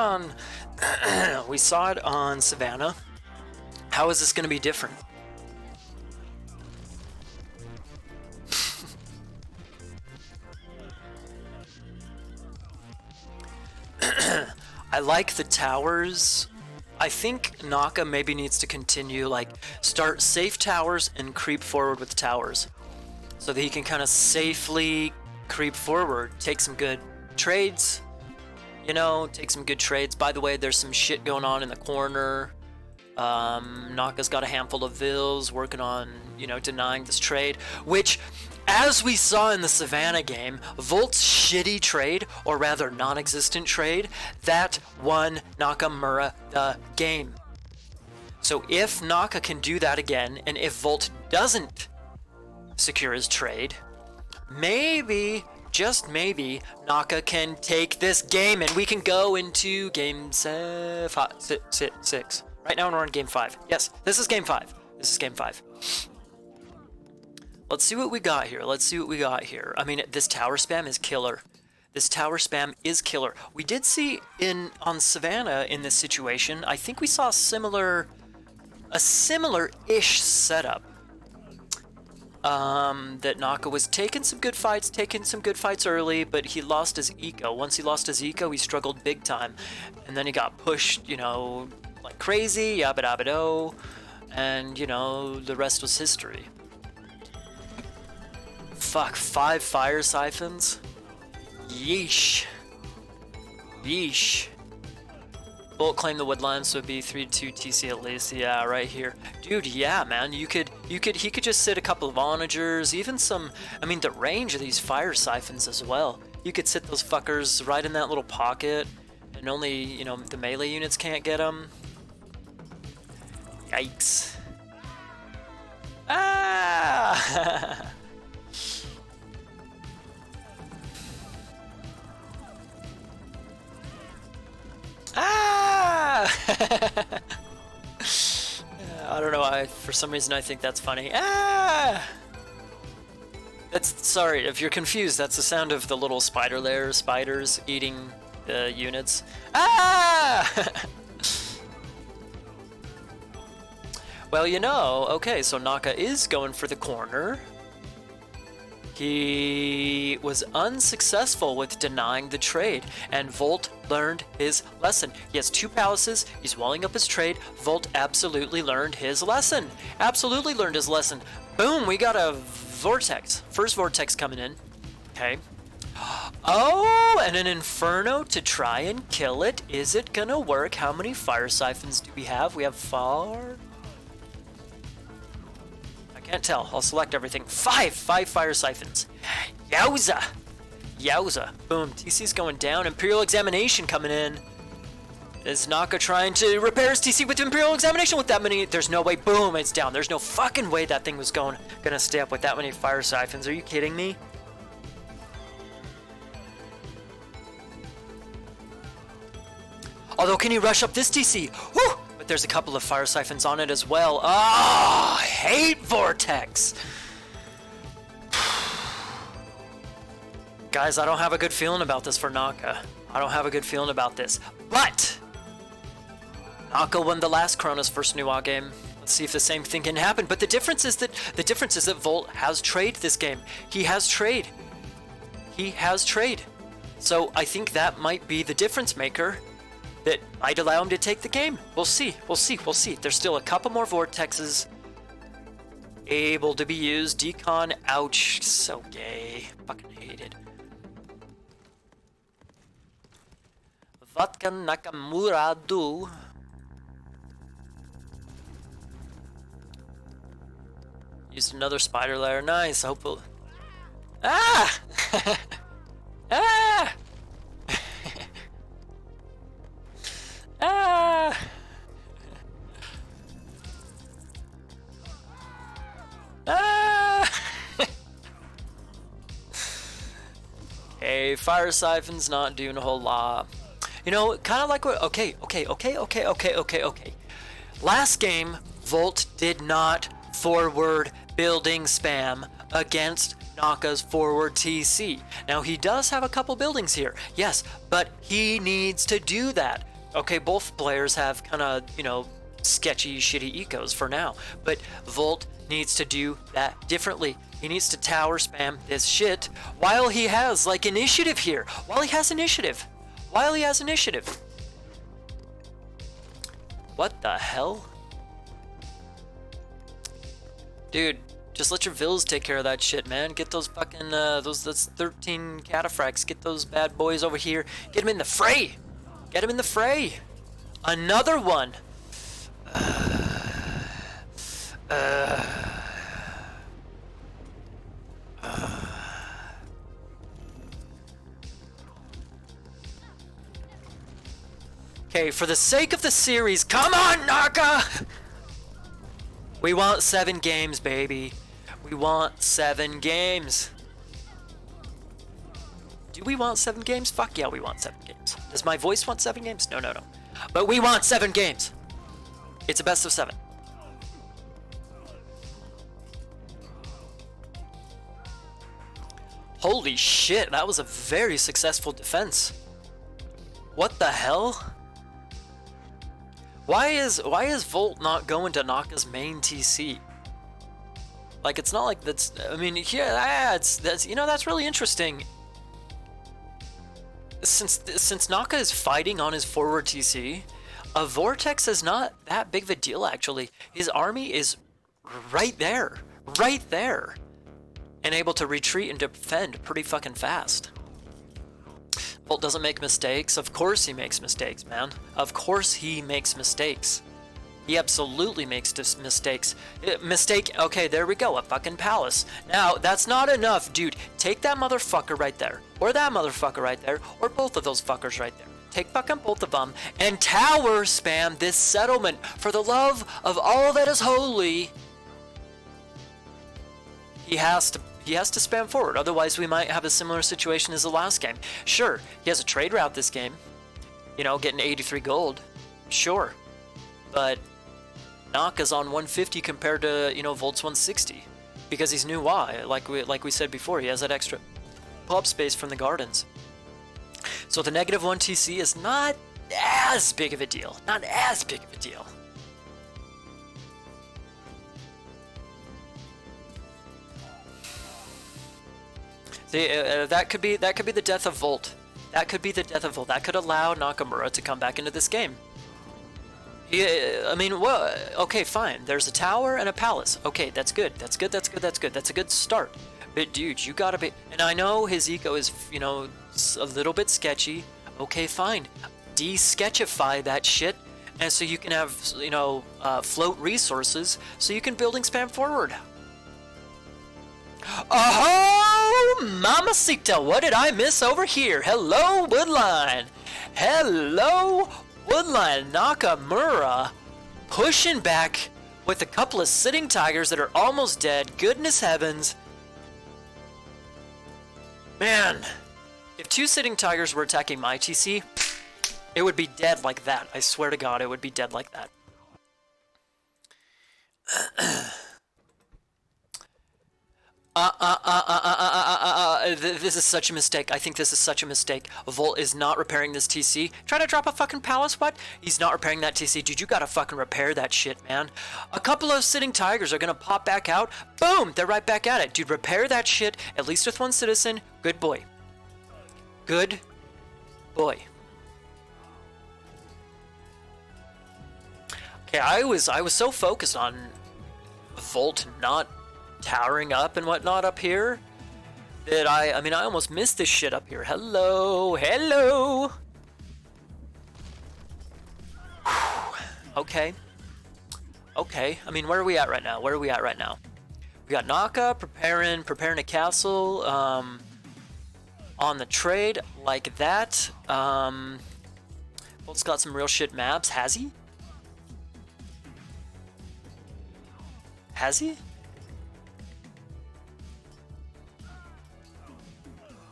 on Savannah. How is this gonna be different? I like the towers. I think Naka maybe needs to continue, like, start safe towers and creep forward with towers. so that he can kind of safely creep forward, take some good trades, you know, take some good trades. By the way, there's some shit going on in the corner. Naka's got a handful of vills working on, you know, denying this trade, which, as we saw in the Savannah game, Volt's shitty trade, or rather non-existent trade, that won Nakamura the game. So if Naka can do that again, and if Volt doesn't secure his trade, maybe, just maybe, Naka can take this game and we can go into game 6. Right now we're on game 5. Yes, this is game 5. This is game 5. Let's see what we got here. Let's see what we got here. I mean, this tower spam is killer. This tower spam is killer. We did see on Savannah in this situation, I think we saw a similar-ish setup. That Naka was taking some good fights early, but he lost his eco. Once he lost his eco, he struggled big time. And then he got pushed, you know, like crazy, yabba dabba do, and, you know, the rest was history. Fuck, 5 fire siphons? Yeesh. Yeesh. Bolt claim the woodline, so it'd be 3-2 TC at least. Yeah, right here. Dude, yeah, man. He could just sit a couple of onagers, even some, I mean, the range of these fire siphons as well. You could sit those fuckers right in that little pocket, and only, you know, the melee units can't get them. Yikes. Ah! Ah! I don't know why, for some reason I think that's funny. Ah! That's, sorry, if you're confused, that's the sound of the little spiders eating the units. Ah! Well, you know, okay, so Naka is going for the corner. He was unsuccessful with denying the trade, and Volt learned his lesson. He has 2 palaces, he's walling up his trade. Volt absolutely learned his lesson. Absolutely learned his lesson. Boom, we got a vortex. First vortex coming in. Okay. Oh, and an Inferno to try and kill it. Is it gonna work? How many fire siphons do we have? We have 4. Can't tell. I'll select everything. 5 fire siphons. Yowza! Yowza. Boom. TC's going down. Imperial Examination coming in. Is Naka trying to repair his TC with Imperial Examination with that many? There's no way. Boom. It's down. There's no fucking way that thing was gonna stay up with that many fire siphons. Are you kidding me? Although, can he rush up this TC? Woo! But there's a couple of fire siphons on it as well. Ah, I hate Vortex. Guys, I don't have a good feeling about this for Naka. I don't have a good feeling about this. But Naka won the last Corona's first Nuwa game. Let's see if the same thing can happen. But the difference is that Volt has trade this game. He has trade. He has trade. So I think that might be the difference maker that might allow him to take the game. We'll see. We'll see. We'll see. There's still a couple more vortexes able to be used. Decon, ouch. So gay. Fucking hate it. What can Nakamura do? Used another spider lair. Nice. Hopefully. Ah! Ah! Ah! Ah! Okay, fire siphon's not doing a whole lot. You know, kind of like what... Okay. Last game, Volt did not forward building spam against Naka's forward TC. Now, he does have a couple buildings here, yes, but he needs to do that. Okay, both players have kind of, you know, sketchy, shitty ecos for now, but Volt needs to do that differently. He needs to tower spam this shit while he has, like, initiative here. While he has initiative. What the hell? Dude, Just let your Vills take care of that shit, man. Get those fucking, that's 13 cataphracts. Get those bad boys over here. Get them in the fray! Get them in the fray! Another one! Okay, for the sake of the series, come on, Naka! We want 7 games, baby. We want 7 games. Do we want 7 games? Fuck yeah, we want 7 games. Does my voice want 7 games? No, no, no. But we want 7 games. It's a best of 7. Holy shit, that was a very successful defense. What the hell? Why is Volt not going to Naka's main TC? Like, it's not like that's, I mean, yeah, that's you know, that's really interesting. Since Naka is fighting on his forward TC, a Vortex is not that big of a deal, actually. His army is right there, and able to retreat and defend pretty fucking fast. Volt doesn't make mistakes. Of course he makes mistakes, man. Of course he makes mistakes. He absolutely makes mistakes. Okay, there we go, a fucking palace. Now, that's not enough, dude. Take that motherfucker right there, or that motherfucker right there, or both of those fuckers right there. Take fucking both of them, and tower spam this settlement. For the love of all that is holy, he has to spam forward, otherwise we might have a similar situation as the last game. Sure, he has a trade route this game, you know, getting 83 gold, sure, but Naka's on 150 compared to, you know, Volt's 160, because he's new Y, like we said before, he has that extra pop space from the gardens. So the -1 TC is not as big of a deal, not as big of a deal. See, that could be the death of Volt. That could be the death of Volt. That could allow Nakamura to come back into this game. I mean, well, okay, fine. There's a tower and a palace. Okay, that's good. That's good. That's good. That's good. That's a good start. But dude, you gotta be. And I know his eco is, you know, a little bit sketchy. Okay, fine. De-sketchify that shit, and so you can have, you know, float resources, so you can building spam forward. Oh, mamacita, what did I miss over here? Hello, Woodline. Hello, Woodline. Nakamura pushing back with a couple of sitting tigers that are almost dead. Goodness heavens. Man, if 2 sitting tigers were attacking my TC, it would be dead like that. I swear to God, it would be dead like that. This is such a mistake. I think this is such a mistake. Volt is not repairing this TC. Trying to drop a fucking palace? What? He's not repairing that TC. Dude, you gotta fucking repair that shit, man. A couple of sitting tigers are gonna pop back out. Boom! They're right back at it. Dude, repair that shit, at least with 1 citizen. Good boy. Good boy. Okay, I was so focused on Volt not towering up and whatnot up here that I mean, I almost missed this shit up here. Hello, hello. Okay. Okay. I mean, where are we at right now? Where are we at right now? We got Naka preparing a castle on the trade like that. Bolt's got some real shit maps. Has he? Has he?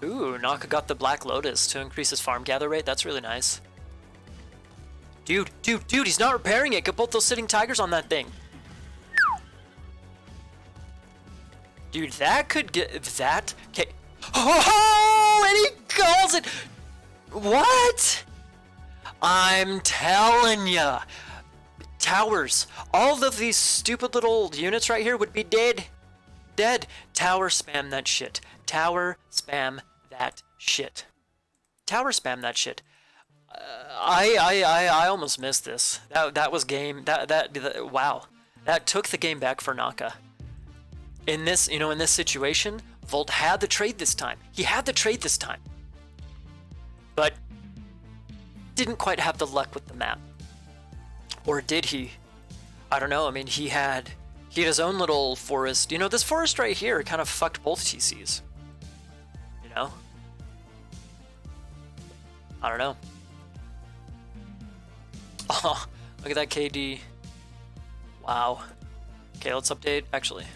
Ooh, Naka got the Black Lotus to increase his farm gather rate. That's really nice. Dude, he's not repairing it. Get both those sitting tigers on that thing. Dude, that could get that. Okay. Oh, and he calls it. What? I'm telling ya. Towers. All of these stupid little units right here would be dead. Dead. Tower spam that shit. Tower spam that shit. Tower spam that shit. I almost missed this. That was game. Wow. That took the game back for Naka. in this, you know, in this situation, Volt had the trade this time. He had the trade this time, but didn't quite have the luck with the map. Or did he? I don't know. I mean, he had his own little forest. You know, this forest right here kind of fucked both TCs. You know? I don't know. Oh, look at that KD. Wow. Okay, let's update, actually.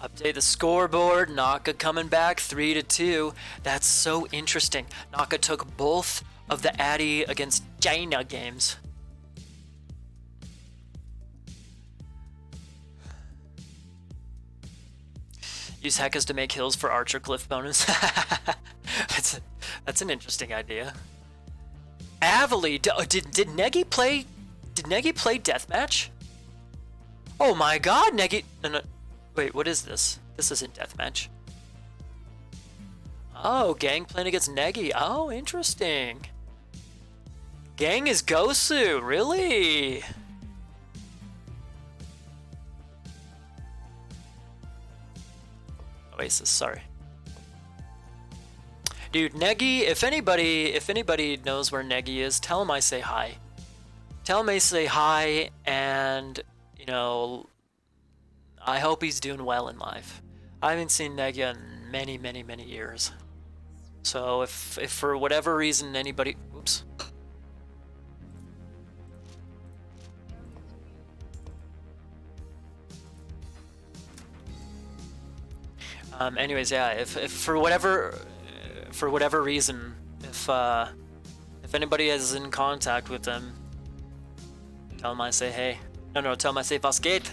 Update the scoreboard. Naka coming back 3-2. That's so interesting. Naka took both of the Addy against China games. Use Hekkas to make hills for Archer Cliff bonus. That's an interesting idea. Avali, did Negi play? Did Negi play deathmatch? Oh my God, Negi! No, wait, what is this? This isn't deathmatch. Oh, Gang playing against Negi. Oh, interesting. Gang is Gosu, really? Oasis, sorry. Dude, Negi, if anybody knows where Negi is, tell him I say hi. Tell him I say hi, and, you know, I hope he's doing well in life. I haven't seen Negi in many, many, many years. So if for whatever reason anybody... Oops. Anyways, yeah, if for whatever reason, if anybody is in contact with them, tell them I say hey. No, tell them I say was geht?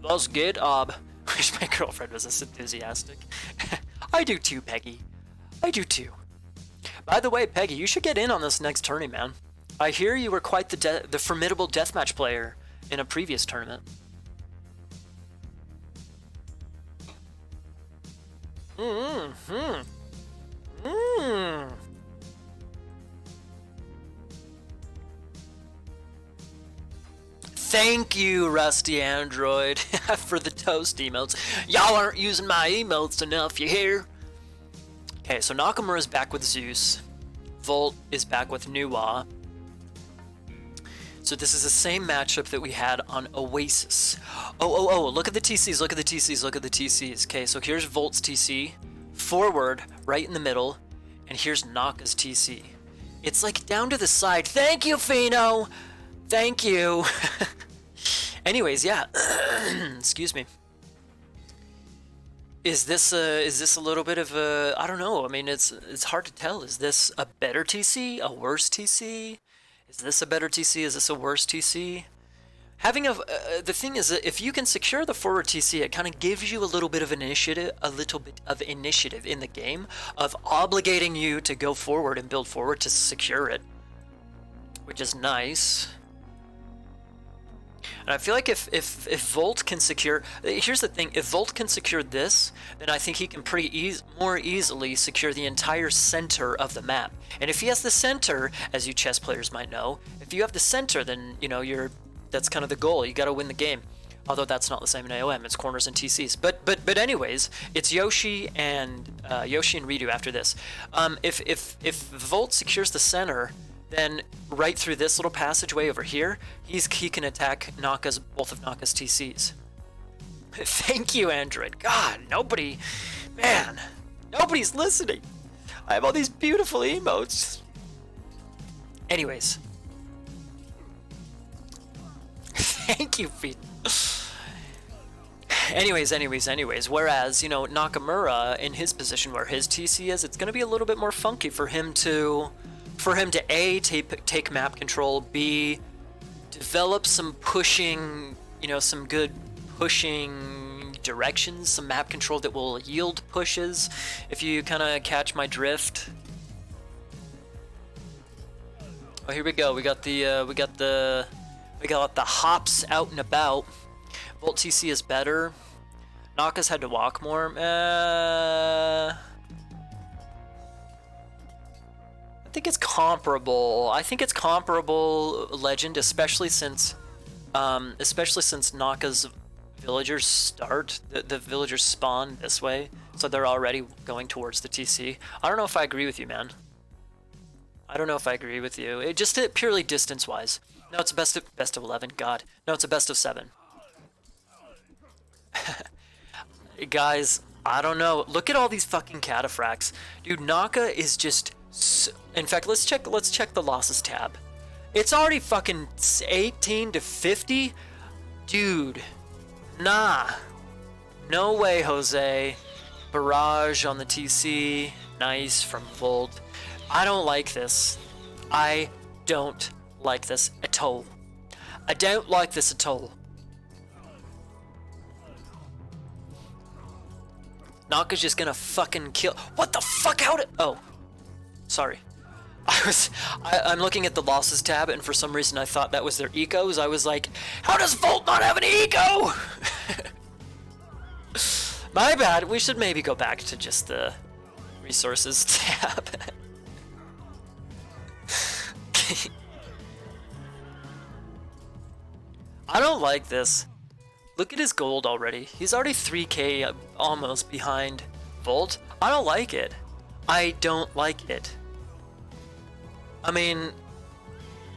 Was geht, Ob? Wish my girlfriend was as enthusiastic. I do too, Peggy. I do too. By the way, Peggy, you should get in on this next tourney, man. I hear you were quite the formidable deathmatch player in a previous tournament. Thank you, Rusty Android, for the toast emotes. Y'all aren't using my emotes enough, you hear? Okay, so Nakamura is back with Zeus. Volt is back with Nuwa. So this is the same matchup that we had on Oasis. Oh, look at the TCs, look at the TCs, look at the TCs. Okay, so here's Volt's TC, forward, right in the middle, and here's Naka's TC. It's like down to the side. Thank you, Fino! Thank you! Anyways, yeah, excuse me. Is this a little bit of a, I don't know, I mean, it's hard to tell. Is this a better TC, a worse TC? Is this a better TC? Is this a worse TC? Having the thing is that if you can secure the forward TC, it kind of gives you a little bit of initiative, in the game, of obligating you to go forward and build forward to secure it, which is nice. And I feel like if Volt can secure, here's the thing, if Volt can secure this, then I think he can more easily secure the entire center of the map. And if he has the center, as you chess players might know, if you have the center, then, you know, that's kind of the goal. You got to win the game. Although that's not the same in AOM, it's corners and TCs. But anyways, it's Yoshi and Ryu after this. If Volt secures the center, then right through this little passageway over here, he can attack both of Naka's TCs. Thank you, Android. God, nobody's listening. I have all these beautiful emotes. Anyways. Thank you, Pete. Anyways, whereas, you know, Nakamura, in his position where his TC is, it's going to be a little bit more funky for him to A, take map control, B, develop some pushing, you know, some good pushing directions, some map control that will yield pushes, if you kind of catch my drift. Oh, here we go. We got the hops out and about. Volt TC is better. Naka's had to walk more. I think it's comparable. Legend, especially since especially since Naka's villagers start, the villagers spawn this way, so they're already going towards the TC. I don't know if I agree with you, man. I don't know if I agree with you. It just purely distance-wise. No, it's a best of 11. God, no, it's a best of 7. Guys, I don't know. Look at all these fucking cataphracts, dude. Naka is just. In fact, let's check the losses tab. It's already fucking 18 to 50, dude. Nah, no way, Jose. Barrage on the TC, nice from Volt. I don't like this. I don't like this at all. I don't like this at all. Naka's just gonna fucking kill. What the fuck? Oh, sorry. I'm looking at the losses tab, and for some reason I thought that was their ecos. I was like, how does Volt not have an eco? My bad. We should maybe go back to just the resources tab. I don't like this. Look at his gold already. He's already 3k almost behind Volt. I don't like it. I don't like it. I mean,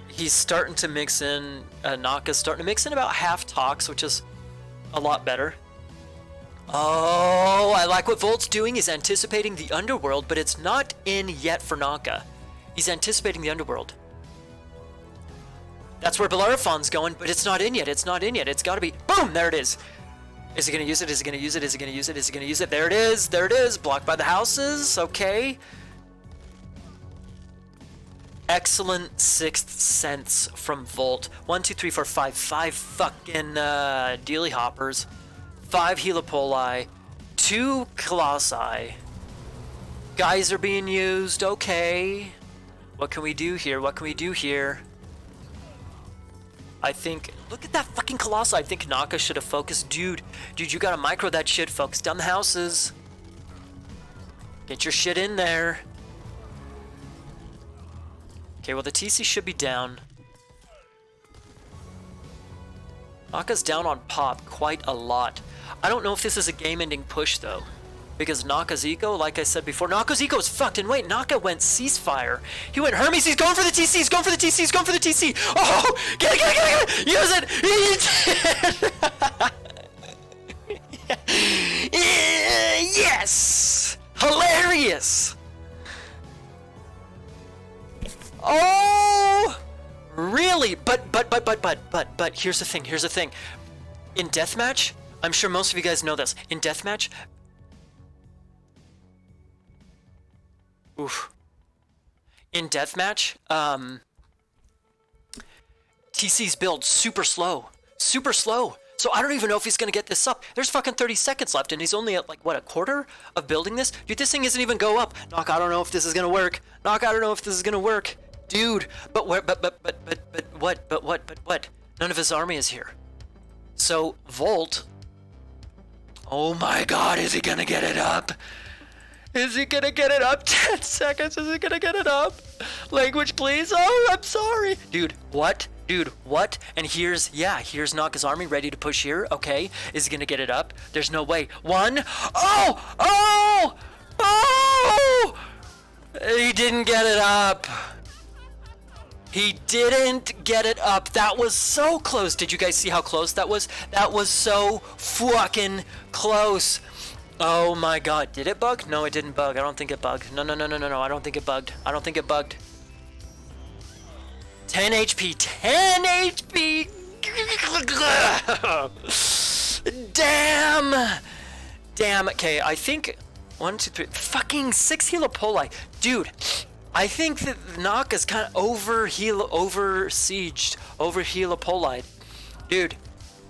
he's starting to mix in, Naka's starting to mix in about half Tox, which is a lot better. Oh, I like what Volt's doing. He's anticipating the underworld, but it's not in yet for Naka. He's anticipating the underworld. That's where Bellerophon's going, but it's not in yet. It's not in yet. It's got to be. Boom! There it is. Is he going to use it? Is he going to use it? Is he going to use it? Is he going to use it? There it is. There it is. Blocked by the houses. Okay. Excellent sixth sense from Volt. 1, 2, 3, 4, 5. 5 fucking dealy hoppers. 5 helipoli. 2 colossi. Guys are being used. Okay. What can we do here? What can we do here? I think, look at that fucking colossi. I think Naka should have focused. Dude, you gotta micro that shit. Focus down the houses. Get your shit in there. Okay, well the TC should be down. Naka's down on pop quite a lot. I don't know if this is a game-ending push though, because Naka's eco, like I said before, Naka's eco is fucked. And wait, Naka went ceasefire. He went Hermes. He's going for the TC. He's going for the TC. He's going for the TC. Oh, get it. Use it. Yes. Hilarious. Oh, really? But here's the thing. In deathmatch, I'm sure most of you guys know this. In deathmatch, oof. In deathmatch, TC's build super slow. So I don't even know if he's gonna get this up. There's fucking 30 seconds left, and he's only at like what, a quarter of building this. Dude, this thing isn't even go up. Knock, I don't know if this is gonna work. Knock, I don't know if this is gonna work. Dude, but what? None of his army is here. So Volt. Oh my God, is he gonna get it up? Is he gonna get it up? 10 seconds, is he gonna get it up? Language, please. Oh, I'm sorry. Dude, what? And here's Naka's army ready to push here. Okay, is he gonna get it up? There's no way. 1. Oh! He didn't get it up. He didn't get it up. That was so close. Did you guys see how close that was? That was so fucking close. Oh my God. Did it bug? No, it didn't bug. I don't think it bugged. No. I don't think it bugged. 10 HP. 10 HP. Damn. Okay, I think 1, 2, 3. Fucking 6 helipoli. Dude. I think that Naka's kind of over helipoli. Dude,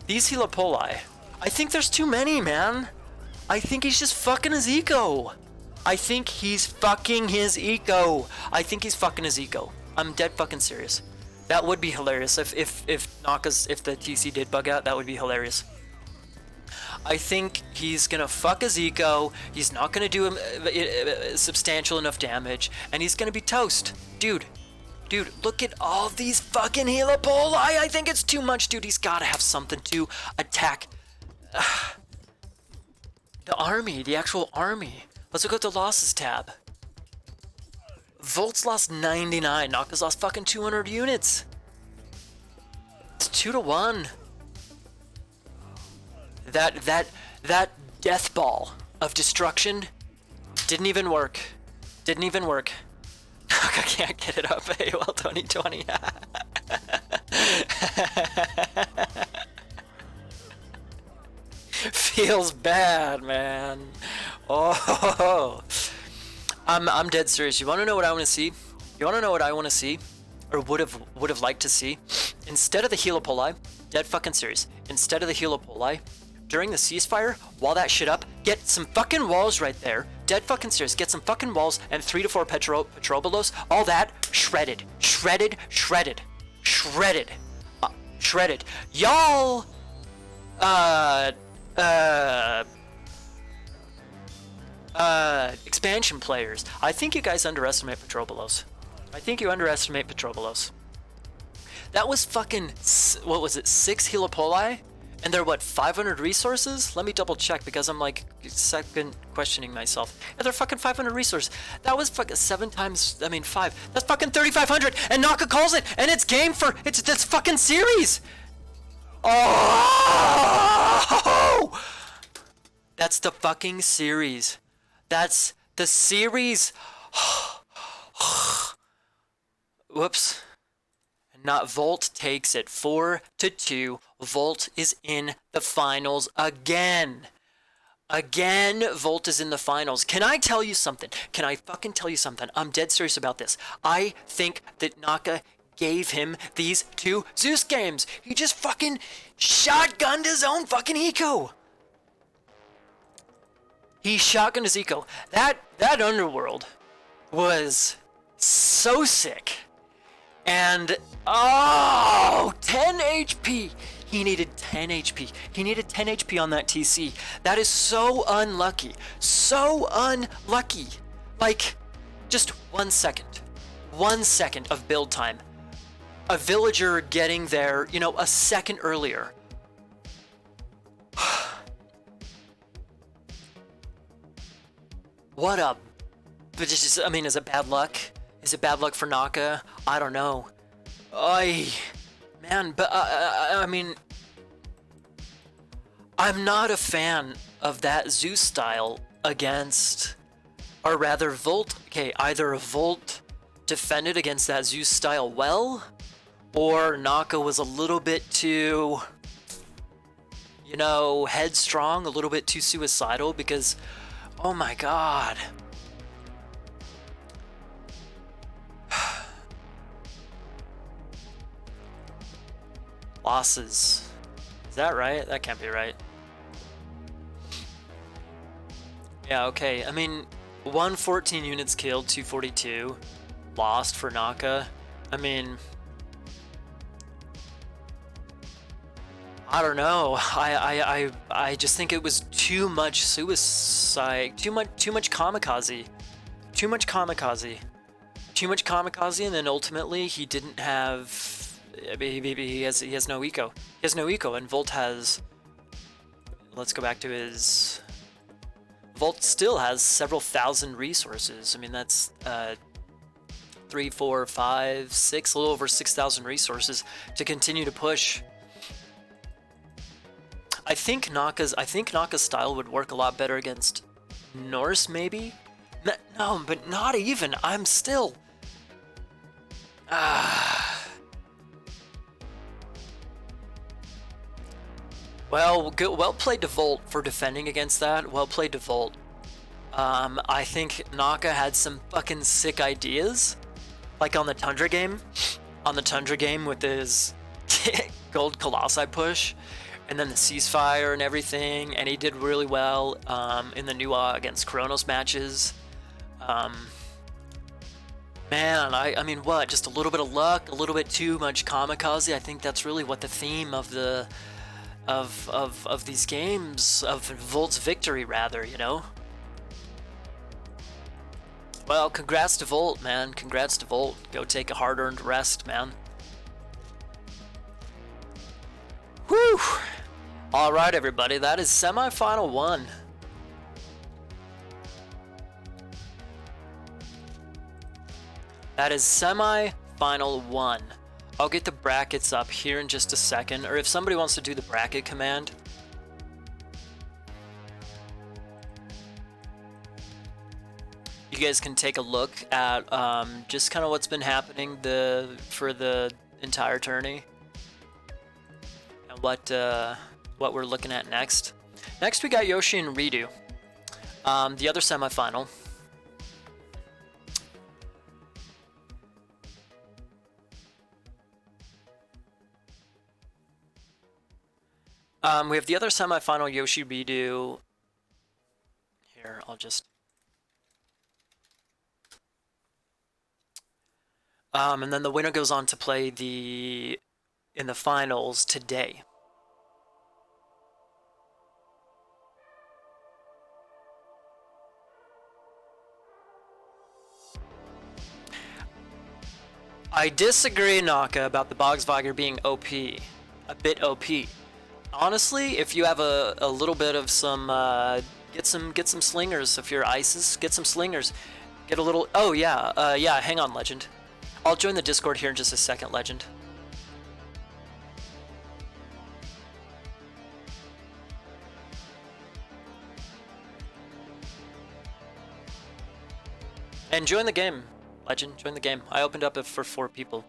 these helipoli, I think there's too many, man. I think he's just fucking his eco. I'm dead fucking serious. That would be hilarious if the TC did bug out. That would be hilarious. I think he's gonna fuck his eco. He's not gonna do substantial enough damage, and he's gonna be toast, dude. Dude, look at all these fucking helipoli. I think it's too much, dude. He's gotta have something to attack the army, the actual army. Let's look at the losses tab. Volt's lost 99. Naka's lost fucking 200 units. It's 2-1. That death ball of destruction didn't even work. Didn't even work. Naka can't get it up. Hey, well, 2020. Feels bad, man. Oh, I'm dead serious. You want to know what I want to see? You want to know what I want to see, or would have liked to see? Instead of the helipoli, dead fucking serious. Instead of the helipoli, during the ceasefire, wall that shit up. Get some fucking walls right there. Dead fucking serious. Get some fucking walls and 3 to 4 petrobolos. All that shredded, shredded, shredded, shredded, shredded. Y'all, expansion players. I think you guys underestimate petrobolos. I think you underestimate petrobolos. That was fucking, what was it, 6 helipoli? And they're what, 500 resources? Let me double check because I'm like second questioning myself. And they're fucking 500 resources. That was fucking 7 times, I mean 5. That's fucking 3,500 and Naka calls it and it's game for, it's this fucking series. Oh! That's the fucking series. That's the series. Whoops. Not Volt takes it 4-2. Volt is in the finals again. Again, Volt is in the finals. Can I tell you something? Can I fucking tell you something? I'm dead serious about this. I think that Naka gave him these 2 Zeus games. He just fucking shotgunned his own fucking eco. He shotgunned his eco. That underworld was so sick. And, oh, 10 HP. He needed 10 HP. He needed 10 HP on that TC. That is so unlucky. So unlucky. Like, just 1 second. 1 second of build time. A villager getting there, you know, a second earlier. What up? But just, I mean, is it bad luck? Is it bad luck for Naka? I don't know. Man, but I mean, I'm not a fan of that Zeus style against, or rather Volt. Okay, either Volt defended against that Zeus style well, or Naka was a little bit too, you know, headstrong, a little bit too suicidal because, oh my god. Losses. Is that right? That can't be right. Yeah, okay. I mean, 114 units killed, 242 lost for Naka. I mean, I don't know. I just think it was too much suicide, too much kamikaze. Too much kamikaze, and then ultimately he didn't have. He has no eco. He has no eco, and Volt has. Let's go back to his. Volt still has several thousand resources. I mean, that's 3, 4, 5, 6, a little over 6,000 resources to continue to push. I think Naka's style would work a lot better against Norse, maybe. No, but not even. I'm still. Well, well played to Volt for defending against that. Well played to Volt. I think Naka had some fucking sick ideas. Like on the Tundra game. On the Tundra game with his Gold Colossi push. And then the ceasefire and everything. And he did really well in the new against Kronos matches. Man, I mean, what? Just a little bit of luck, a little bit too much kamikaze. I think that's really what the theme of the of these games, of Volt's victory, rather, you know. Well, congrats to Volt, man. Congrats to Volt. Go take a hard-earned rest, man. Whew! All right, everybody. That is semifinal 1. That is semi-final 1. I'll get the brackets up here in just a second, or if somebody wants to do the bracket command. You guys can take a look at just kind of what's been happening for the entire tourney and what we're looking at next. Next, we got Yoshi and Ridu, the other semifinal. We have the other semifinal, Yoshi Ridu. Here, I'll just. And then the winner goes on to play in the finals today. I disagree, Naka, about the Bogsvager being OP, a bit OP. Honestly, if you have a little bit of some, get some slingers. If you're ISIS, get some slingers. Get a little. Oh yeah, yeah. Hang on, Legend. I'll join the Discord here in just a second, Legend. And join the game, Legend. Join the game. I opened up it for 4 people.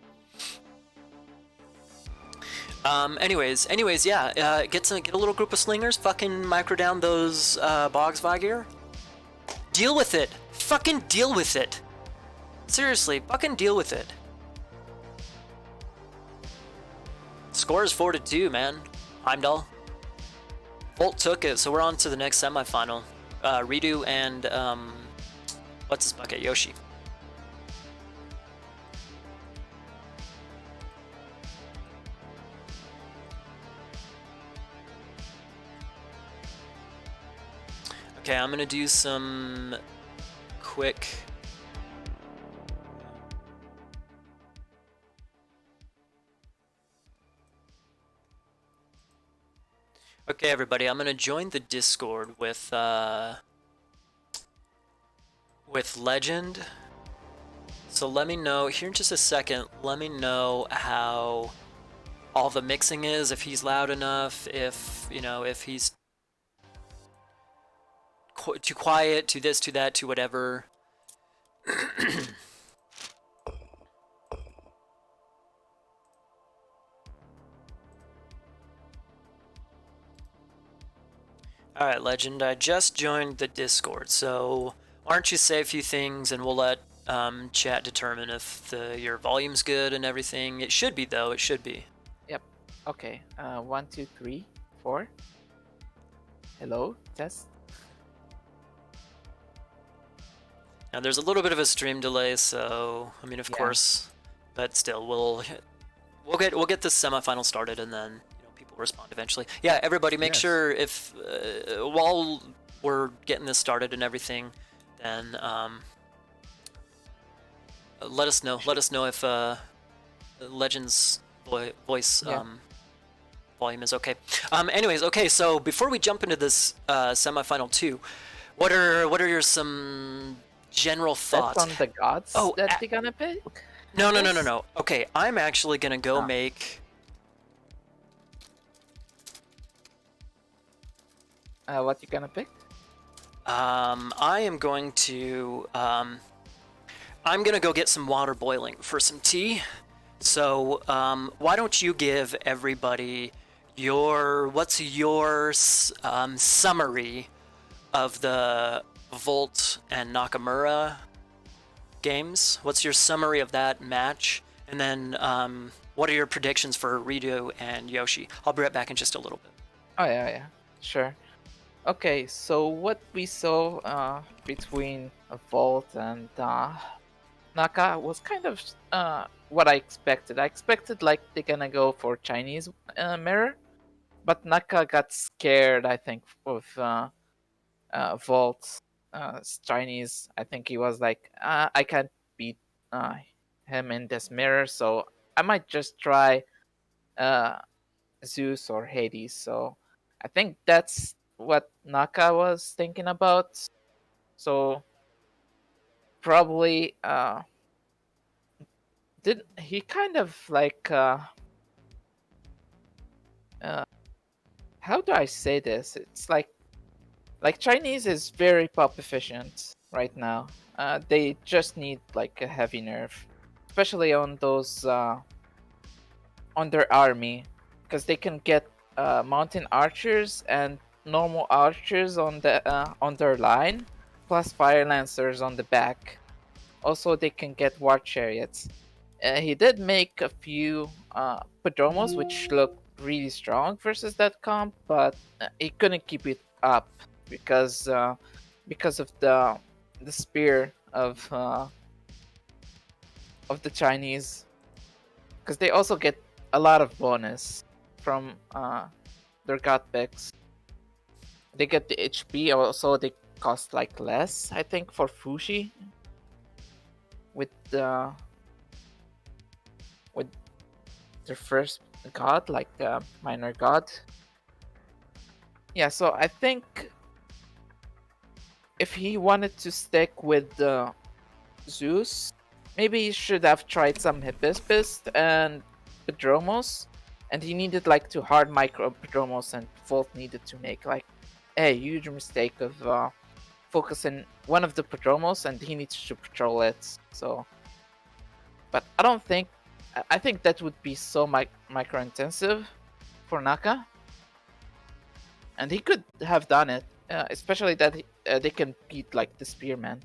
Anyways, yeah. Get a little group of slingers. Fucking micro down those Bogsvager. Deal with it. Fucking deal with it. Seriously, fucking deal with it. Score is 4-2, man. Heimdall. Volt took it, so we're on to the next semifinal. Ridu and what's his bucket? Yoshi. Okay, I'm gonna do some quick. Okay, everybody, I'm gonna join the Discord with Legend. So let me know here in just a second. Let me know how all the mixing is, if he's loud enough, if if he's too quiet, to this, to that, to whatever. Alright, Legend, I just joined the Discord, so why don't you say a few things and we'll let chat determine if your volume's good and everything. It should be, though. It should be. Yep. Okay. 1, 2, 3, 4. Hello. Test. Now, there's a little bit of a stream delay, so I mean, of course, but still, we'll get this semifinal started, and then people respond eventually. Yeah, everybody, make sure if while we're getting this started and everything, then let us know. Let us know if Legend's voice volume is okay. Anyways, okay. So before we jump into this semifinal 2, what are your some general thoughts? That's on the gods that they're gonna pick? No. Okay, I'm actually gonna go make. What you gonna pick? I am going to. I'm gonna go get some water boiling for some tea. So, why don't you give everybody what's your summary of the Volt and Nakamura games? What's your summary of that match? And then, what are your predictions for Ridu and Yoshi? I'll be right back in just a little bit. Oh yeah, sure. Okay, so what we saw between Volt and Naka was kind of what I expected. I expected like they're gonna go for Chinese mirror, but Naka got scared, I think, with Volt Chinese. I think he was like, I can't beat uh, him in this mirror, so I might just try uh, Zeus or Hades. So I think that's what Naka was thinking about. So probably did he kind of like uh, how do I say this? It's like Chinese is very pop efficient right now. They just need like a heavy nerf, especially on those on their army, because they can get mountain archers and normal archers on their line, plus fire lancers on the back. Also, they can get war chariots. He did make a few Podromos, which looked really strong versus that comp, but he couldn't keep it up because of the spear of the Chinese, because they also get a lot of bonus from their god picks. They get the HP, also they cost like less, I think, for Fushi with the with their first god, like the minor god. Yeah, so I think if he wanted to stick with Zeus, maybe he should have tried some Hibiscus and Pedromos, and he needed like to hard micro Pedromos, and Volt needed to make like a huge mistake of focusing one of the Pedromos, and he needs to patrol it. So, but I don't think I think that would be so micro intensive for Naka, and he could have done it, especially that they can beat like the Spearman.